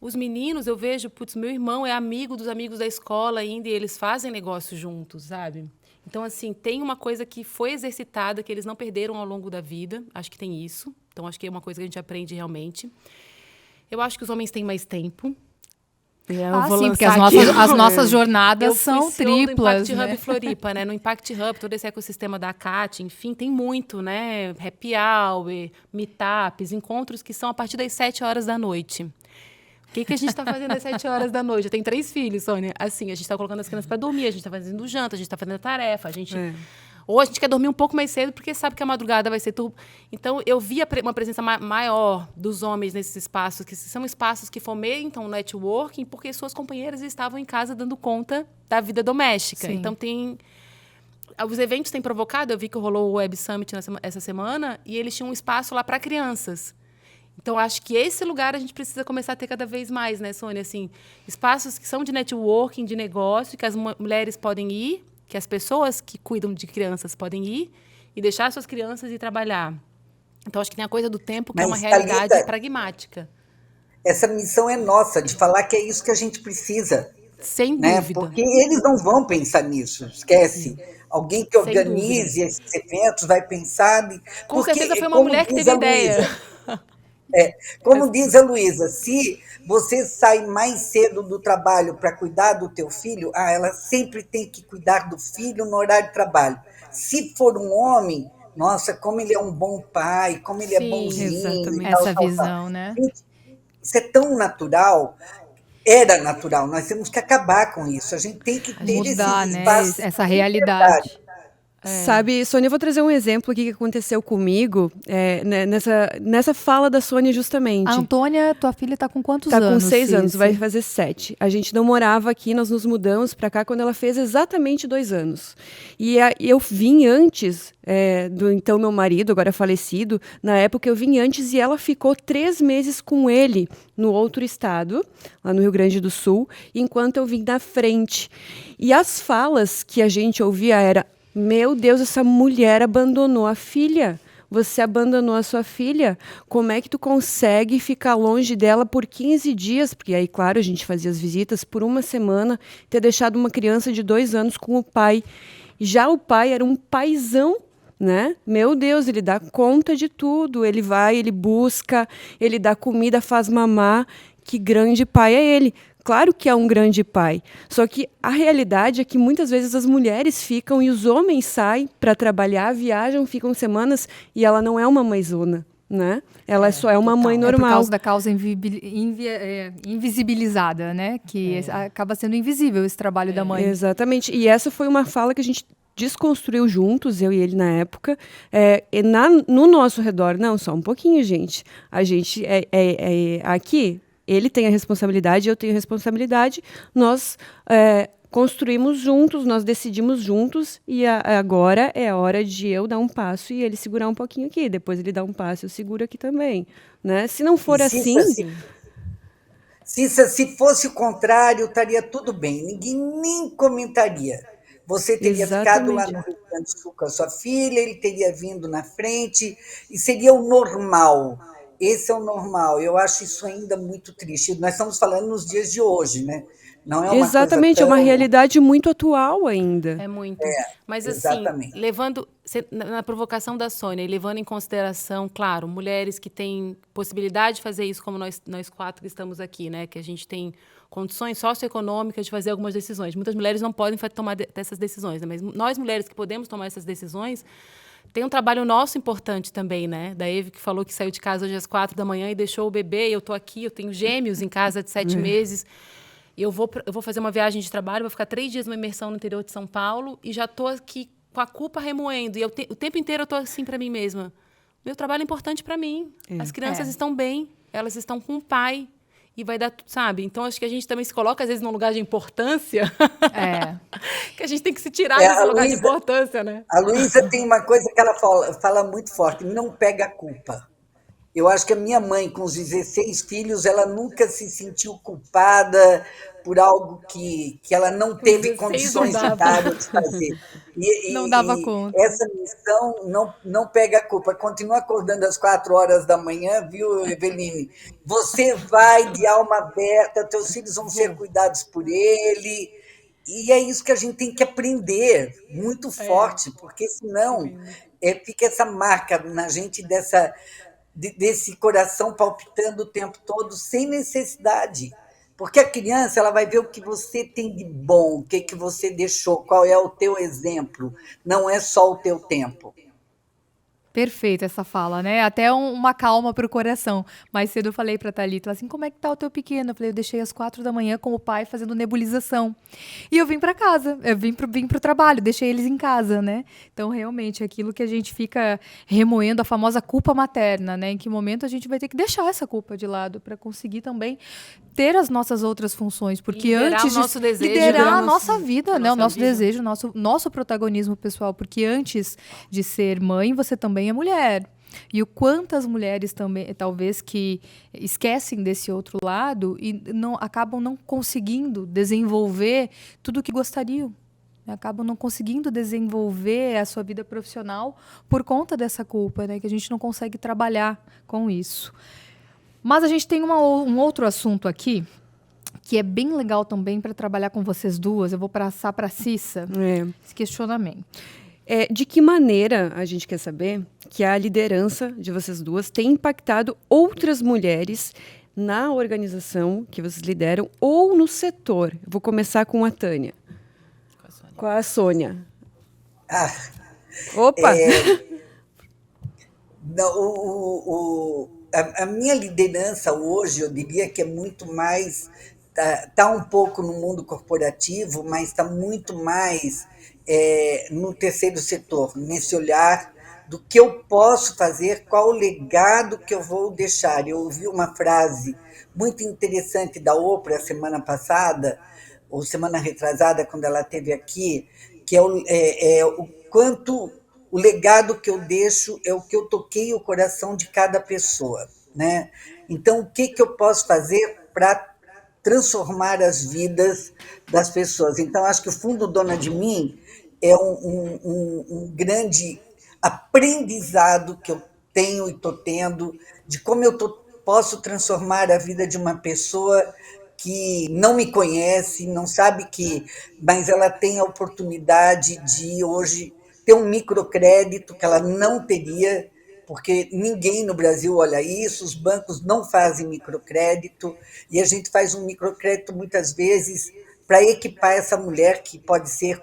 Os meninos, eu vejo, meu irmão é amigo dos amigos da escola ainda e eles fazem negócio juntos, sabe? Então, assim, tem uma coisa que foi exercitada, que eles não perderam ao longo da vida. Acho que tem isso. Então, acho que é uma coisa que a gente aprende realmente. Eu acho que os homens têm mais tempo. Sim, porque as nossas jornadas são triplas, no Impact Hub Floripa, né? No Impact Hub, todo esse ecossistema da CAT, enfim, tem muito, né? Happy hour, meetups, encontros que são a partir das 7 horas da noite. O que a gente está fazendo às 7 horas da noite? Eu tenho 3 filhos, Sônia. Assim, a gente está colocando as crianças para dormir, a gente está fazendo janta, a gente está fazendo tarefa, ou a gente quer dormir um pouco mais cedo porque sabe que a madrugada vai ser turbo. Então, eu vi uma presença maior dos homens nesses espaços, que são espaços que fomentam o networking, porque suas companheiras estavam em casa dando conta da vida doméstica. Sim. Então, os eventos têm provocado, eu vi que rolou o Web Summit essa semana, e eles tinham um espaço lá para crianças. Então, acho que esse lugar a gente precisa começar a ter cada vez mais, né, Sônia? Assim, espaços que são de networking, de negócio, que as mulheres podem ir, que as pessoas que cuidam de crianças podem ir e deixar suas crianças ir trabalhar. Então, acho que tem a coisa do tempo, que é uma realidade pragmática. Essa missão é nossa, de falar que é isso que a gente precisa. Sem né? dúvida. Porque eles não vão pensar nisso, esquece. Alguém que organize esses eventos vai pensar... Com certeza foi uma mulher que teve a ideia. Como diz a Luísa, se você sai mais cedo do trabalho para cuidar do teu filho, ela sempre tem que cuidar do filho no horário de trabalho. Se for um homem, nossa, como ele é um bom pai, como ele é bonzinho. Exatamente. Essa visão, né? Isso é tão natural, era natural, nós temos que acabar com isso. A gente tem que ter mudar, esse né? espaço Essa realidade. Sabe, Sônia, eu vou trazer um exemplo aqui que aconteceu comigo nessa fala da Sônia justamente. A Antônia, tua filha está com quantos anos? Está com 6 anos, vai fazer 7. A gente não morava aqui, nós nos mudamos para cá quando ela fez exatamente 2 anos. E eu vim antes do então meu marido, agora falecido, na época eu vim antes e ela ficou 3 meses com ele no outro estado, lá no Rio Grande do Sul, enquanto eu vim na frente. E as falas que a gente ouvia era: meu Deus, essa mulher abandonou a filha. Você abandonou a sua filha? Como é que tu consegue ficar longe dela por 15 dias? Porque aí, claro, a gente fazia as visitas por 1 semana, ter deixado uma criança de 2 anos com o pai. Já o pai era um paizão, né? Meu Deus, ele dá conta de tudo. Ele vai, ele busca, ele dá comida, faz mamar. Que grande pai é ele. Claro que é um grande pai, só que a realidade é que muitas vezes as mulheres ficam e os homens saem para trabalhar, viajam, ficam semanas e ela não é uma mãezona, né? Ela só é uma mãe normal. É por causa da causa invisibilizada, né? Que acaba sendo invisível esse trabalho da mãe. Exatamente, e essa foi uma fala que a gente desconstruiu juntos, eu e ele na época, no nosso redor. Não, só um pouquinho, gente. A gente aqui... Ele tem a responsabilidade, eu tenho a responsabilidade. Nós construímos juntos, nós decidimos juntos e agora é a hora de eu dar um passo e ele segurar um pouquinho aqui. Depois ele dá um passo, eu seguro aqui também. Né? Se não for assim... Se fosse o contrário, estaria tudo bem. Ninguém nem comentaria. Você teria ficado lá no Rio Grande do Sul com a sua filha, ele teria vindo na frente, e seria o normal. Esse é o normal. Eu acho isso ainda muito triste. Nós estamos falando nos dias de hoje, né? Não é uma exatamente, coisa tão... é uma realidade muito atual ainda. É muito. Mas, exatamente. assim, levando na provocação da Sônia e levando em consideração, claro, mulheres que têm possibilidade de fazer isso, como nós 4 que estamos aqui, né? Que a gente tem condições socioeconômicas de fazer algumas decisões. Muitas mulheres não podem tomar essas decisões, né? Mas nós, mulheres que podemos tomar essas decisões, tem um trabalho nosso importante também, né? Da Eve, que falou que saiu de casa hoje às 4 da manhã e deixou o bebê. E eu estou aqui, eu tenho gêmeos em casa de 7 meses. E eu vou fazer uma viagem de trabalho, vou ficar 3 dias numa imersão no interior de São Paulo e já estou aqui com a culpa remoendo. E o tempo inteiro eu estou assim para mim mesma. Meu trabalho é importante para mim. As crianças estão bem, elas estão com o pai. e vai dar, sabe? Então, acho que a gente também se coloca, às vezes, num lugar de importância, que a gente tem que se tirar desse lugar de importância, né? A Luísa tem uma coisa que ela fala muito forte, não pega a culpa. Eu acho que a minha mãe, com os 16 filhos, ela nunca se sentiu culpada por algo que ela não teve condições de dar ou de fazer. Não dava E conta. essa missão não pega a culpa. Continua acordando às 4 horas da manhã, viu, Eveline? Você vai de alma aberta, teus filhos vão ser cuidados por ele. E é isso que a gente tem que aprender muito forte, porque senão fica essa marca na gente desse coração palpitando o tempo todo, sem necessidade. Porque a criança ela vai ver o que você tem de bom, o que você deixou, qual é o teu exemplo, não é só o teu tempo. Perfeita essa fala, né? Até uma calma pro coração. Mais cedo eu falei pra Thalita, assim, como é que tá o teu pequeno? Eu falei, eu deixei às 4 da manhã com o pai fazendo nebulização. E eu vim pra casa, eu vim pro trabalho, deixei eles em casa, né? Então, realmente, aquilo que a gente fica remoendo, a famosa culpa materna, né? Em que momento a gente vai ter que deixar essa culpa de lado para conseguir também ter as nossas outras funções, porque liderar antes o nosso desejo, liderar a nossa vida, né? O nosso vida. desejo, nosso protagonismo pessoal, porque antes de ser mãe, você também é mulher. E o quantas mulheres também, talvez, que esquecem desse outro lado e acabam não conseguindo desenvolver tudo o que gostariam. Acabam não conseguindo desenvolver a sua vida profissional por conta dessa culpa, né? Que a gente não consegue trabalhar com isso. Mas a gente tem um outro assunto aqui que é bem legal também para trabalhar com vocês duas. Eu vou passar para a Cissa esse questionamento. De que maneira a gente quer saber que a liderança de vocês duas tem impactado outras mulheres na organização que vocês lideram ou no setor? Eu vou começar com a Tânia. Com a Sônia. Opa! A minha liderança hoje, eu diria que é muito mais... Está um pouco no mundo corporativo, mas está muito mais no terceiro setor, nesse olhar do que eu posso fazer, qual o legado que eu vou deixar. Eu ouvi uma frase muito interessante da Oprah semana passada, ou semana retrasada, quando ela esteve aqui, que é o quanto o legado que eu deixo é o que eu toquei o coração de cada pessoa, né? Então, o que eu posso fazer para transformar as vidas das pessoas? Então, acho que o Fundo Dona de Mim é um grande aprendizado que eu tenho e estou tendo de como eu posso transformar a vida de uma pessoa que não me conhece, não sabe mas ela tem a oportunidade de hoje ter um microcrédito que ela não teria, porque ninguém no Brasil olha isso, os bancos não fazem microcrédito, e a gente faz um microcrédito muitas vezes para equipar essa mulher, que pode ser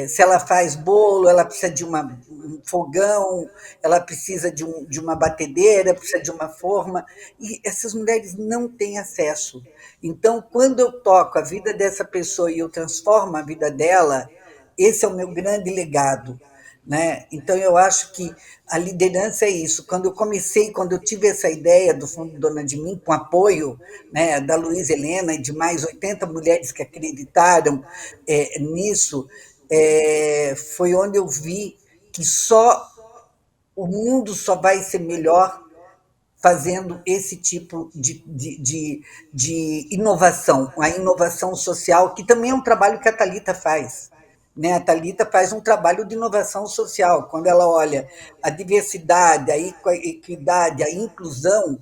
se ela faz bolo, ela precisa de um fogão, ela precisa de uma batedeira, precisa de uma forma, e essas mulheres não têm acesso. Então, quando eu toco a vida dessa pessoa e eu transformo a vida dela, esse é o meu grande legado, né? Então, eu acho que a liderança é isso. Quando eu tive essa ideia do Fundo Dona de Mim, com apoio, né, da Luísa Helena e de mais 80 mulheres que acreditaram nisso, foi onde eu vi que o mundo só vai ser melhor fazendo esse tipo de inovação, a inovação social, que também é um trabalho que a Thalita faz. Né? A Thalita faz um trabalho de inovação social. Quando ela olha a diversidade, a equidade, a inclusão,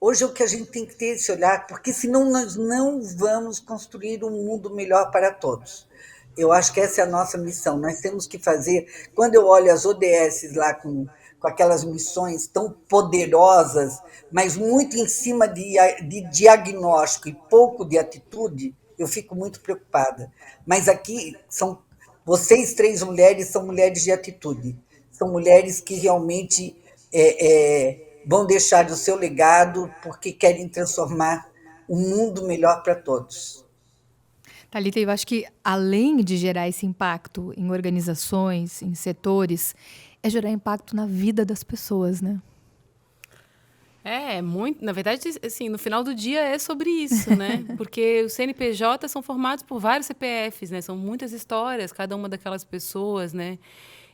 hoje é o que a gente tem que ter esse olhar, porque senão nós não vamos construir um mundo melhor para todos. Eu acho que essa é a nossa missão. Nós temos que fazer... Quando eu olho as ODS lá com aquelas missões tão poderosas, mas muito em cima de diagnóstico e pouco de atitude, eu fico muito preocupada. Mas aqui, vocês 3 mulheres são mulheres de atitude, são mulheres que realmente vão deixar o seu legado porque querem transformar um mundo melhor para todos. Thalita, eu acho que, além de gerar esse impacto em organizações, em setores, é gerar impacto na vida das pessoas, né? Na verdade, assim, no final do dia é sobre isso, né? Porque os CNPJ são formados por vários CPFs, né? São muitas histórias, cada uma daquelas pessoas, né?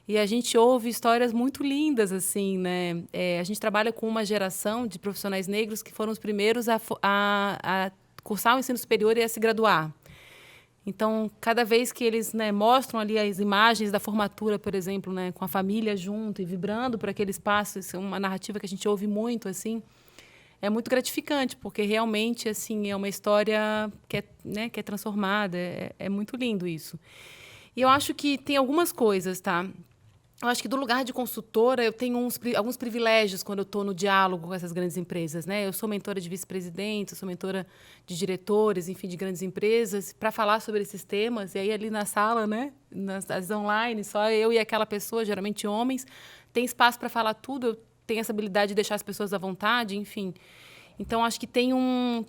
E a gente ouve histórias muito lindas, assim, né? A gente trabalha com uma geração de profissionais negros que foram os primeiros a cursar o ensino superior e a se graduar. Então, cada vez que eles, né, mostram ali as imagens da formatura, por exemplo, né, com a família junto e vibrando por aquele espaço, isso é uma narrativa que a gente ouve muito, assim, é muito gratificante, porque realmente, assim, é uma história que é transformada, é muito lindo isso. E eu acho que tem algumas coisas, tá? Eu acho que do lugar de consultora eu tenho alguns privilégios quando eu estou no diálogo com essas grandes empresas, né? Eu sou mentora de vice-presidentes, sou mentora de diretores, enfim, de grandes empresas, para falar sobre esses temas. E aí ali na sala, né, nas online, só eu e aquela pessoa, geralmente homens, tem espaço para falar tudo. Eu tenho essa habilidade de deixar as pessoas à vontade, enfim. Então acho que tem um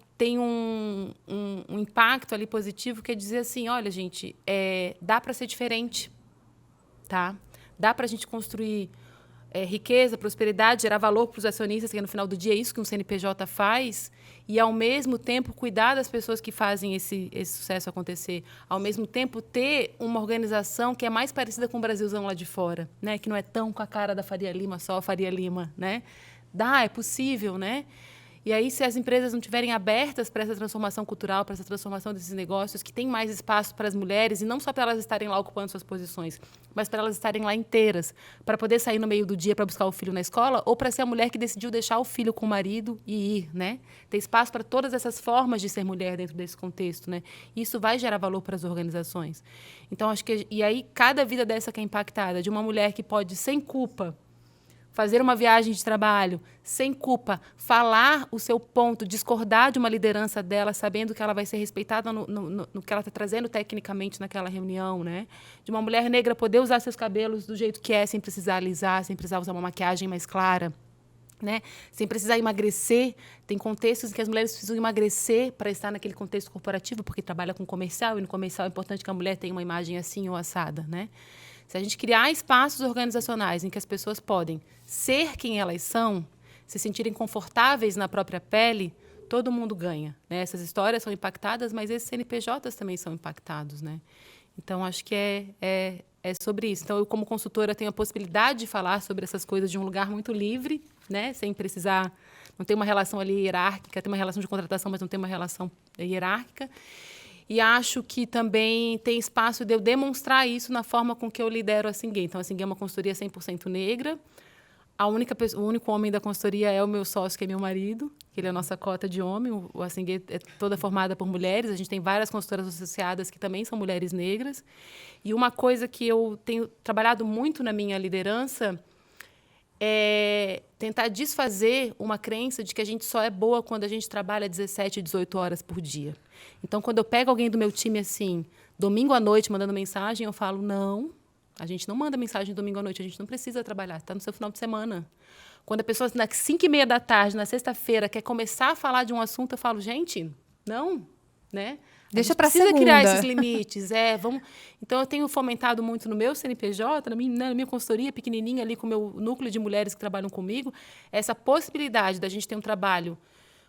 impacto ali positivo, que é dizer assim, olha, gente, dá para ser diferente, tá? Dá para a gente construir riqueza, prosperidade, gerar valor para os acionistas, que no final do dia é isso que um CNPJ faz, e, ao mesmo tempo, cuidar das pessoas que fazem esse sucesso acontecer. Ao mesmo tempo, ter uma organização que é mais parecida com o Brasilzão lá de fora, né? Que não é tão com a cara da Faria Lima, só a Faria Lima, né? É possível, né? E aí, se as empresas não estiverem abertas para essa transformação cultural, para essa transformação desses negócios, que tem mais espaço para as mulheres, e não só para elas estarem lá ocupando suas posições, mas para elas estarem lá inteiras, para poder sair no meio do dia para buscar o filho na escola, ou para ser a mulher que decidiu deixar o filho com o marido e ir, né? Tem espaço para todas essas formas de ser mulher dentro desse contexto, né? Isso vai gerar valor para as organizações. Então, acho que... E aí, cada vida dessa que é impactada, de uma mulher que pode, sem culpa, fazer uma viagem de trabalho, sem culpa, falar o seu ponto, discordar de uma liderança dela, sabendo que ela vai ser respeitada no que ela está trazendo tecnicamente naquela reunião, né? De uma mulher negra poder usar seus cabelos do jeito que é, sem precisar alisar, sem precisar usar uma maquiagem mais clara, né? Sem precisar emagrecer. Tem contextos em que as mulheres precisam emagrecer para estar naquele contexto corporativo, porque trabalha com comercial, e no comercial é importante que a mulher tenha uma imagem assim ou assada, né? Se a gente criar espaços organizacionais em que as pessoas podem ser quem elas são, se sentirem confortáveis na própria pele, todo mundo ganha, né? Essas histórias são impactadas, mas esses CNPJs também são impactados, né? Então, acho que é sobre isso. Então, eu, como consultora, tenho a possibilidade de falar sobre essas coisas de um lugar muito livre, né? Sem precisar... Não tem uma relação ali hierárquica, tem uma relação de contratação, mas não tem uma relação hierárquica. E acho que também tem espaço de eu demonstrar isso na forma com que eu lidero a Singuê. Então, a Singuê é uma consultoria 100% negra. O único homem da consultoria é o meu sócio, que é meu marido, que ele é a nossa cota de homem. A Singuê é toda formada por mulheres. A gente tem várias consultoras associadas que também são mulheres negras. E uma coisa que eu tenho trabalhado muito na minha liderança é tentar desfazer uma crença de que a gente só é boa quando a gente trabalha 17, 18 horas por dia. Então, quando eu pego alguém do meu time assim, domingo à noite, mandando mensagem, eu falo, não, a gente não manda mensagem domingo à noite, a gente não precisa trabalhar, está no seu final de semana. Quando a pessoa, nas 5h30 da tarde, na sexta-feira, quer começar a falar de um assunto, eu falo, gente, não, né? Deixa para precisa segunda. criar esses limites. Vamos... Então, eu tenho fomentado muito no meu CNPJ, na minha consultoria pequenininha, ali com o meu núcleo de mulheres que trabalham comigo, essa possibilidade da gente ter um trabalho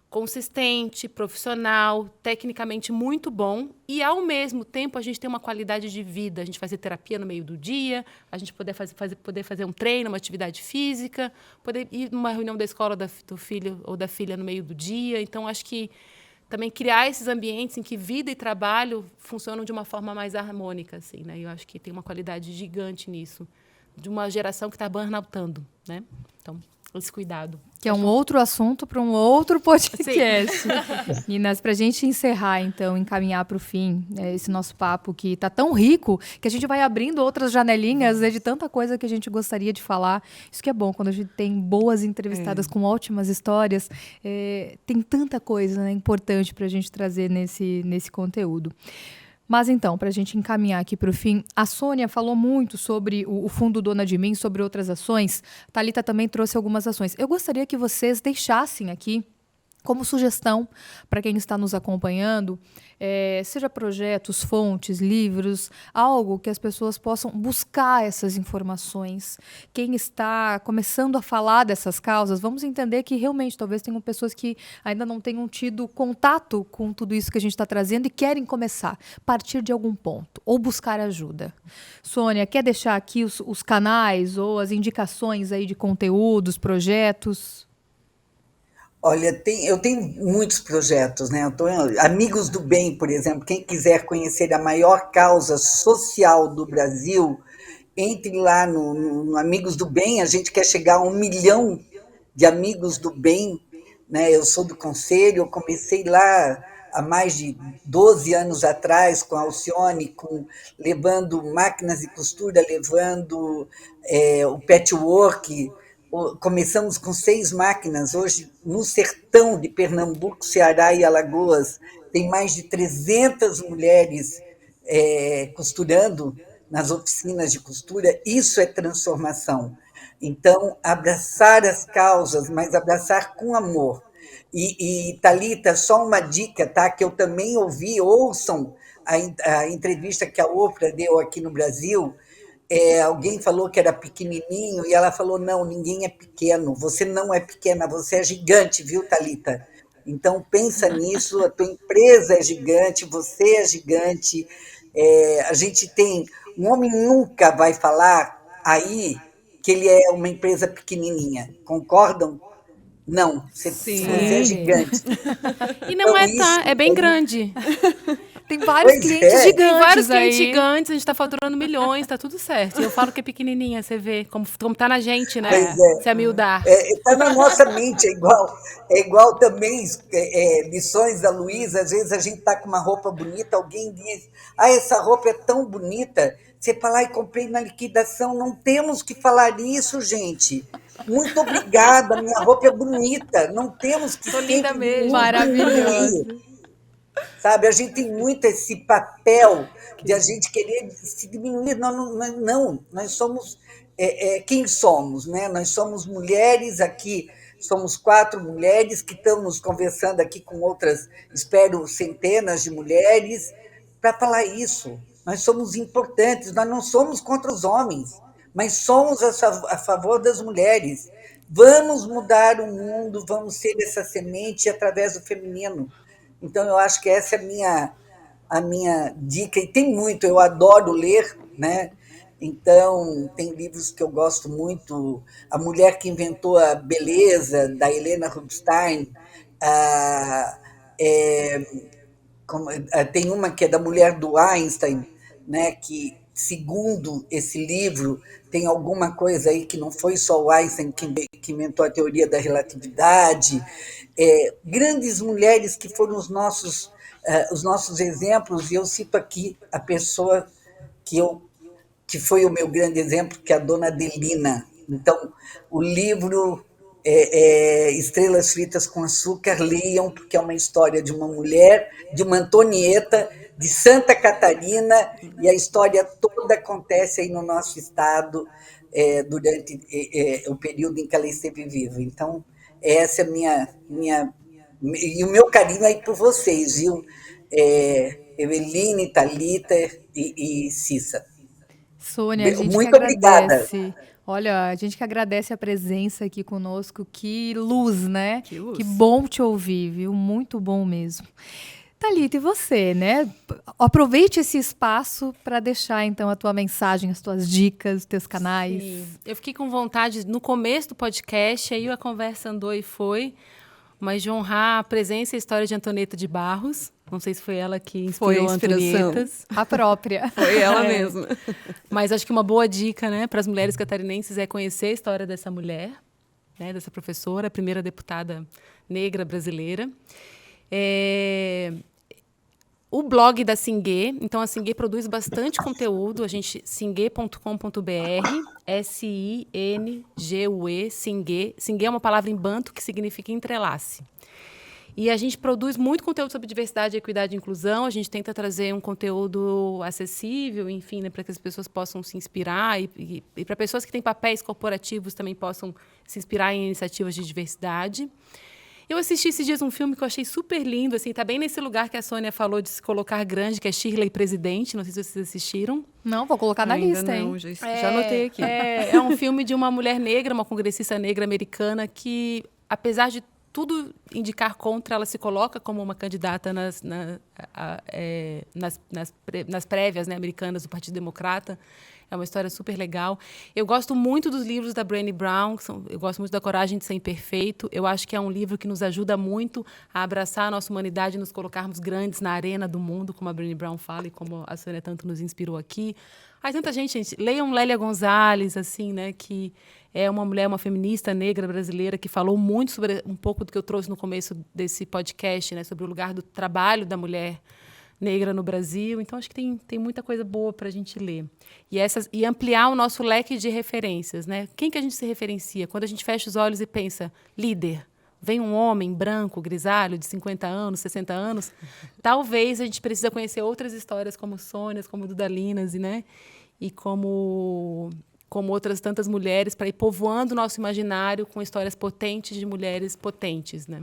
consistente, profissional, tecnicamente muito bom e, ao mesmo tempo, a gente ter uma qualidade de vida. A gente fazer terapia no meio do dia, a gente poder fazer um treino, uma atividade física, poder ir numa reunião da escola do filho ou da filha no meio do dia. Então, acho que também criar esses ambientes em que vida e trabalho funcionam de uma forma mais harmônica, assim, né? Eu acho que tem uma qualidade gigante nisso, de uma geração que está burnoutando, né? Então, esse cuidado. Que é um outro assunto para um outro podcast. Meninas, para a gente encerrar, então, encaminhar para o fim, esse nosso papo que está tão rico, que a gente vai abrindo outras janelinhas de tanta coisa que a gente gostaria de falar. Isso que é bom, quando a gente tem boas entrevistadas com ótimas histórias, tem tanta coisa, né, importante para a gente trazer nesse conteúdo. Mas então, para a gente encaminhar aqui para o fim, a Sônia falou muito sobre o Fundo Dona de Mim, sobre outras ações. A Thalita também trouxe algumas ações. Eu gostaria que vocês deixassem aqui Como sugestão para quem está nos acompanhando, seja projetos, fontes, livros, algo que as pessoas possam buscar essas informações. Quem está começando a falar dessas causas, vamos entender que realmente talvez tenham pessoas que ainda não tenham tido contato com tudo isso que a gente está trazendo e querem começar, partir de algum ponto, ou buscar ajuda. Sônia, quer deixar aqui os canais ou as indicações aí de conteúdos, projetos? Olha, eu tenho muitos projetos, né? Amigos do Bem, por exemplo, quem quiser conhecer a maior causa social do Brasil, entre lá no Amigos do Bem, a gente quer chegar a 1 milhão de amigos do bem, né? Eu sou do conselho, eu comecei lá há mais de 12 anos atrás com a Alcione, levando máquinas de costura, levando o patchwork. Começamos com 6 máquinas. Hoje, no sertão de Pernambuco, Ceará e Alagoas, tem mais de 300 mulheres costurando nas oficinas de costura. Isso é transformação. Então, abraçar as causas, mas abraçar com amor. E Thalita, só uma dica, tá? Que eu também ouvi, ouçam a entrevista que a Oprah deu aqui no Brasil. Alguém falou que era pequenininho e ela falou, não, ninguém é pequeno, você não é pequena, você é gigante, viu, Thalita? Então, pensa nisso, a tua empresa é gigante, você é gigante. A gente tem... Um homem nunca vai falar aí que ele é uma empresa pequenininha, concordam? Não, você é gigante. E não Então, é bem grande. Tem vários clientes gigantes. Tem vários aí. clientes gigantes, a gente está faturando milhões, tá tudo certo. Eu falo que é pequenininha, você vê como tá na gente, né? Se amildar. Está na nossa mente, é igual também lições da Luísa. Às vezes a gente está com uma roupa bonita, alguém diz, essa roupa é tão bonita, você fala, comprei na liquidação. Não temos que falar isso, gente. Muito obrigada, minha roupa é bonita. Não temos que sempre linda mesmo. Maravilhoso. Sabe, a gente tem muito esse papel de a gente querer se diminuir. Não, nós somos quem somos, né? Nós somos mulheres aqui, somos 4 mulheres que estamos conversando aqui com outras, espero, centenas de mulheres, para falar isso. Nós somos importantes, nós não somos contra os homens, mas somos a favor das mulheres. Vamos mudar o mundo, vamos ser essa semente através do feminino. Então, eu acho que essa é a minha dica, e tem muito, eu adoro ler, né? Então, tem livros que eu gosto muito, A Mulher que Inventou a Beleza, da Helena Rubinstein, tem uma que é da mulher do Einstein, né? Que, segundo esse livro, tem alguma coisa aí que não foi só o Einstein que inventou a teoria da relatividade. Grandes mulheres que foram os nossos exemplos, e eu cito aqui a pessoa que foi o meu grande exemplo, que é a dona Adelina. Então, o livro Estrelas Fritas com Açúcar, leiam, porque é uma história de uma mulher, de uma Antonieta, de Santa Catarina, e a história toda acontece aí no nosso estado durante o período em que ela esteve viva. Então, essa é e o meu carinho aí por vocês, viu? Eveline, Thalita e Cissa. Sônia, a gente muito que agradece. Obrigada. Olha, a gente que agradece a presença aqui conosco. Que luz, né? Que luz. Que bom te ouvir, viu? Muito bom mesmo. Thalita, e você, né? Aproveite esse espaço para deixar, então, a tua mensagem, as tuas dicas, os teus canais. Sim. Eu fiquei com vontade, no começo do podcast, aí a conversa andou e foi, mas de honrar a presença e a história de Antonieta de Barros. Não sei se foi ela que inspirou Antonietas. A própria. Foi ela mesma. Mas acho que uma boa dica, né, para as mulheres catarinenses é conhecer a história dessa mulher, né, dessa professora, a primeira deputada negra brasileira. O blog da Singuê, então a Singuê produz bastante conteúdo, singuê.com.br, S-I-N-G-U-E, Singuê. Singuê é uma palavra em banto que significa entrelace. E a gente produz muito conteúdo sobre diversidade, equidade e inclusão, a gente tenta trazer um conteúdo acessível, enfim, né, para que as pessoas possam se inspirar e para pessoas que têm papéis corporativos também possam se inspirar em iniciativas de diversidade. Eu assisti esses dias um filme que eu achei super lindo, assim, tá bem nesse lugar que a Sônia falou de se colocar grande, que é Shirley Presidente, não sei se vocês assistiram. Não, vou colocar na Ainda lista, não, hein? já anotei aqui. É um filme de uma mulher negra, uma congressista negra americana que, apesar de tudo indicar contra, ela se coloca como uma candidata nas prévias, né, americanas do Partido Democrata. É uma história super legal. Eu gosto muito dos livros da Brené Brown, eu gosto muito da Coragem de Ser Imperfeito. Eu acho que é um livro que nos ajuda muito a abraçar a nossa humanidade e nos colocarmos grandes na arena do mundo, como a Brené Brown fala e como a Sônia tanto nos inspirou aqui. Tanta gente. Leiam Lélia Gonzalez, assim, né, que é uma mulher, uma feminista negra brasileira que falou muito sobre um pouco do que eu trouxe no começo desse podcast, né, sobre o lugar do trabalho da mulher negra no Brasil. Então, acho que tem muita coisa boa para a gente ler. E ampliar o nosso leque de referências, né? Quem que a gente se referencia? Quando a gente fecha os olhos e pensa, líder, vem um homem branco, grisalho, de 50 anos, 60 anos, talvez a gente precisa conhecer outras histórias como Sônias, como Dudalinas, né? E como outras tantas mulheres, para ir povoando o nosso imaginário com histórias potentes de mulheres potentes, né?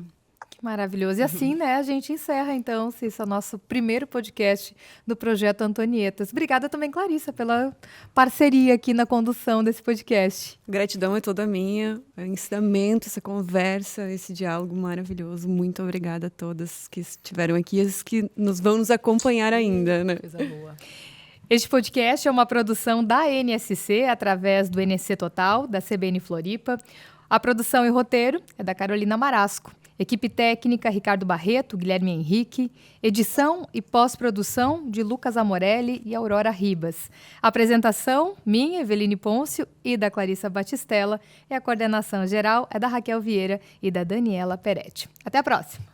Maravilhoso. E assim, né, a gente encerra, então, Cissa, nosso primeiro podcast do Projeto Antonietas. Obrigada também, Clarissa, pela parceria aqui na condução desse podcast. Gratidão é toda minha. O ensinamento, essa conversa, esse diálogo maravilhoso. Muito obrigada a todas que estiveram aqui e as que vão nos acompanhar ainda, né? Coisa boa. Este podcast é uma produção da NSC, através do NSC Total, da CBN Floripa. A produção e roteiro é da Carolina Marasco. Equipe técnica, Ricardo Barreto, Guilherme Henrique. Edição e pós-produção de Lucas Amorelli e Aurora Ribas. Apresentação, minha, Eveline Pôncio, e da Clarissa Batistella. E a coordenação geral é da Raquel Vieira e da Daniela Peretti. Até a próxima!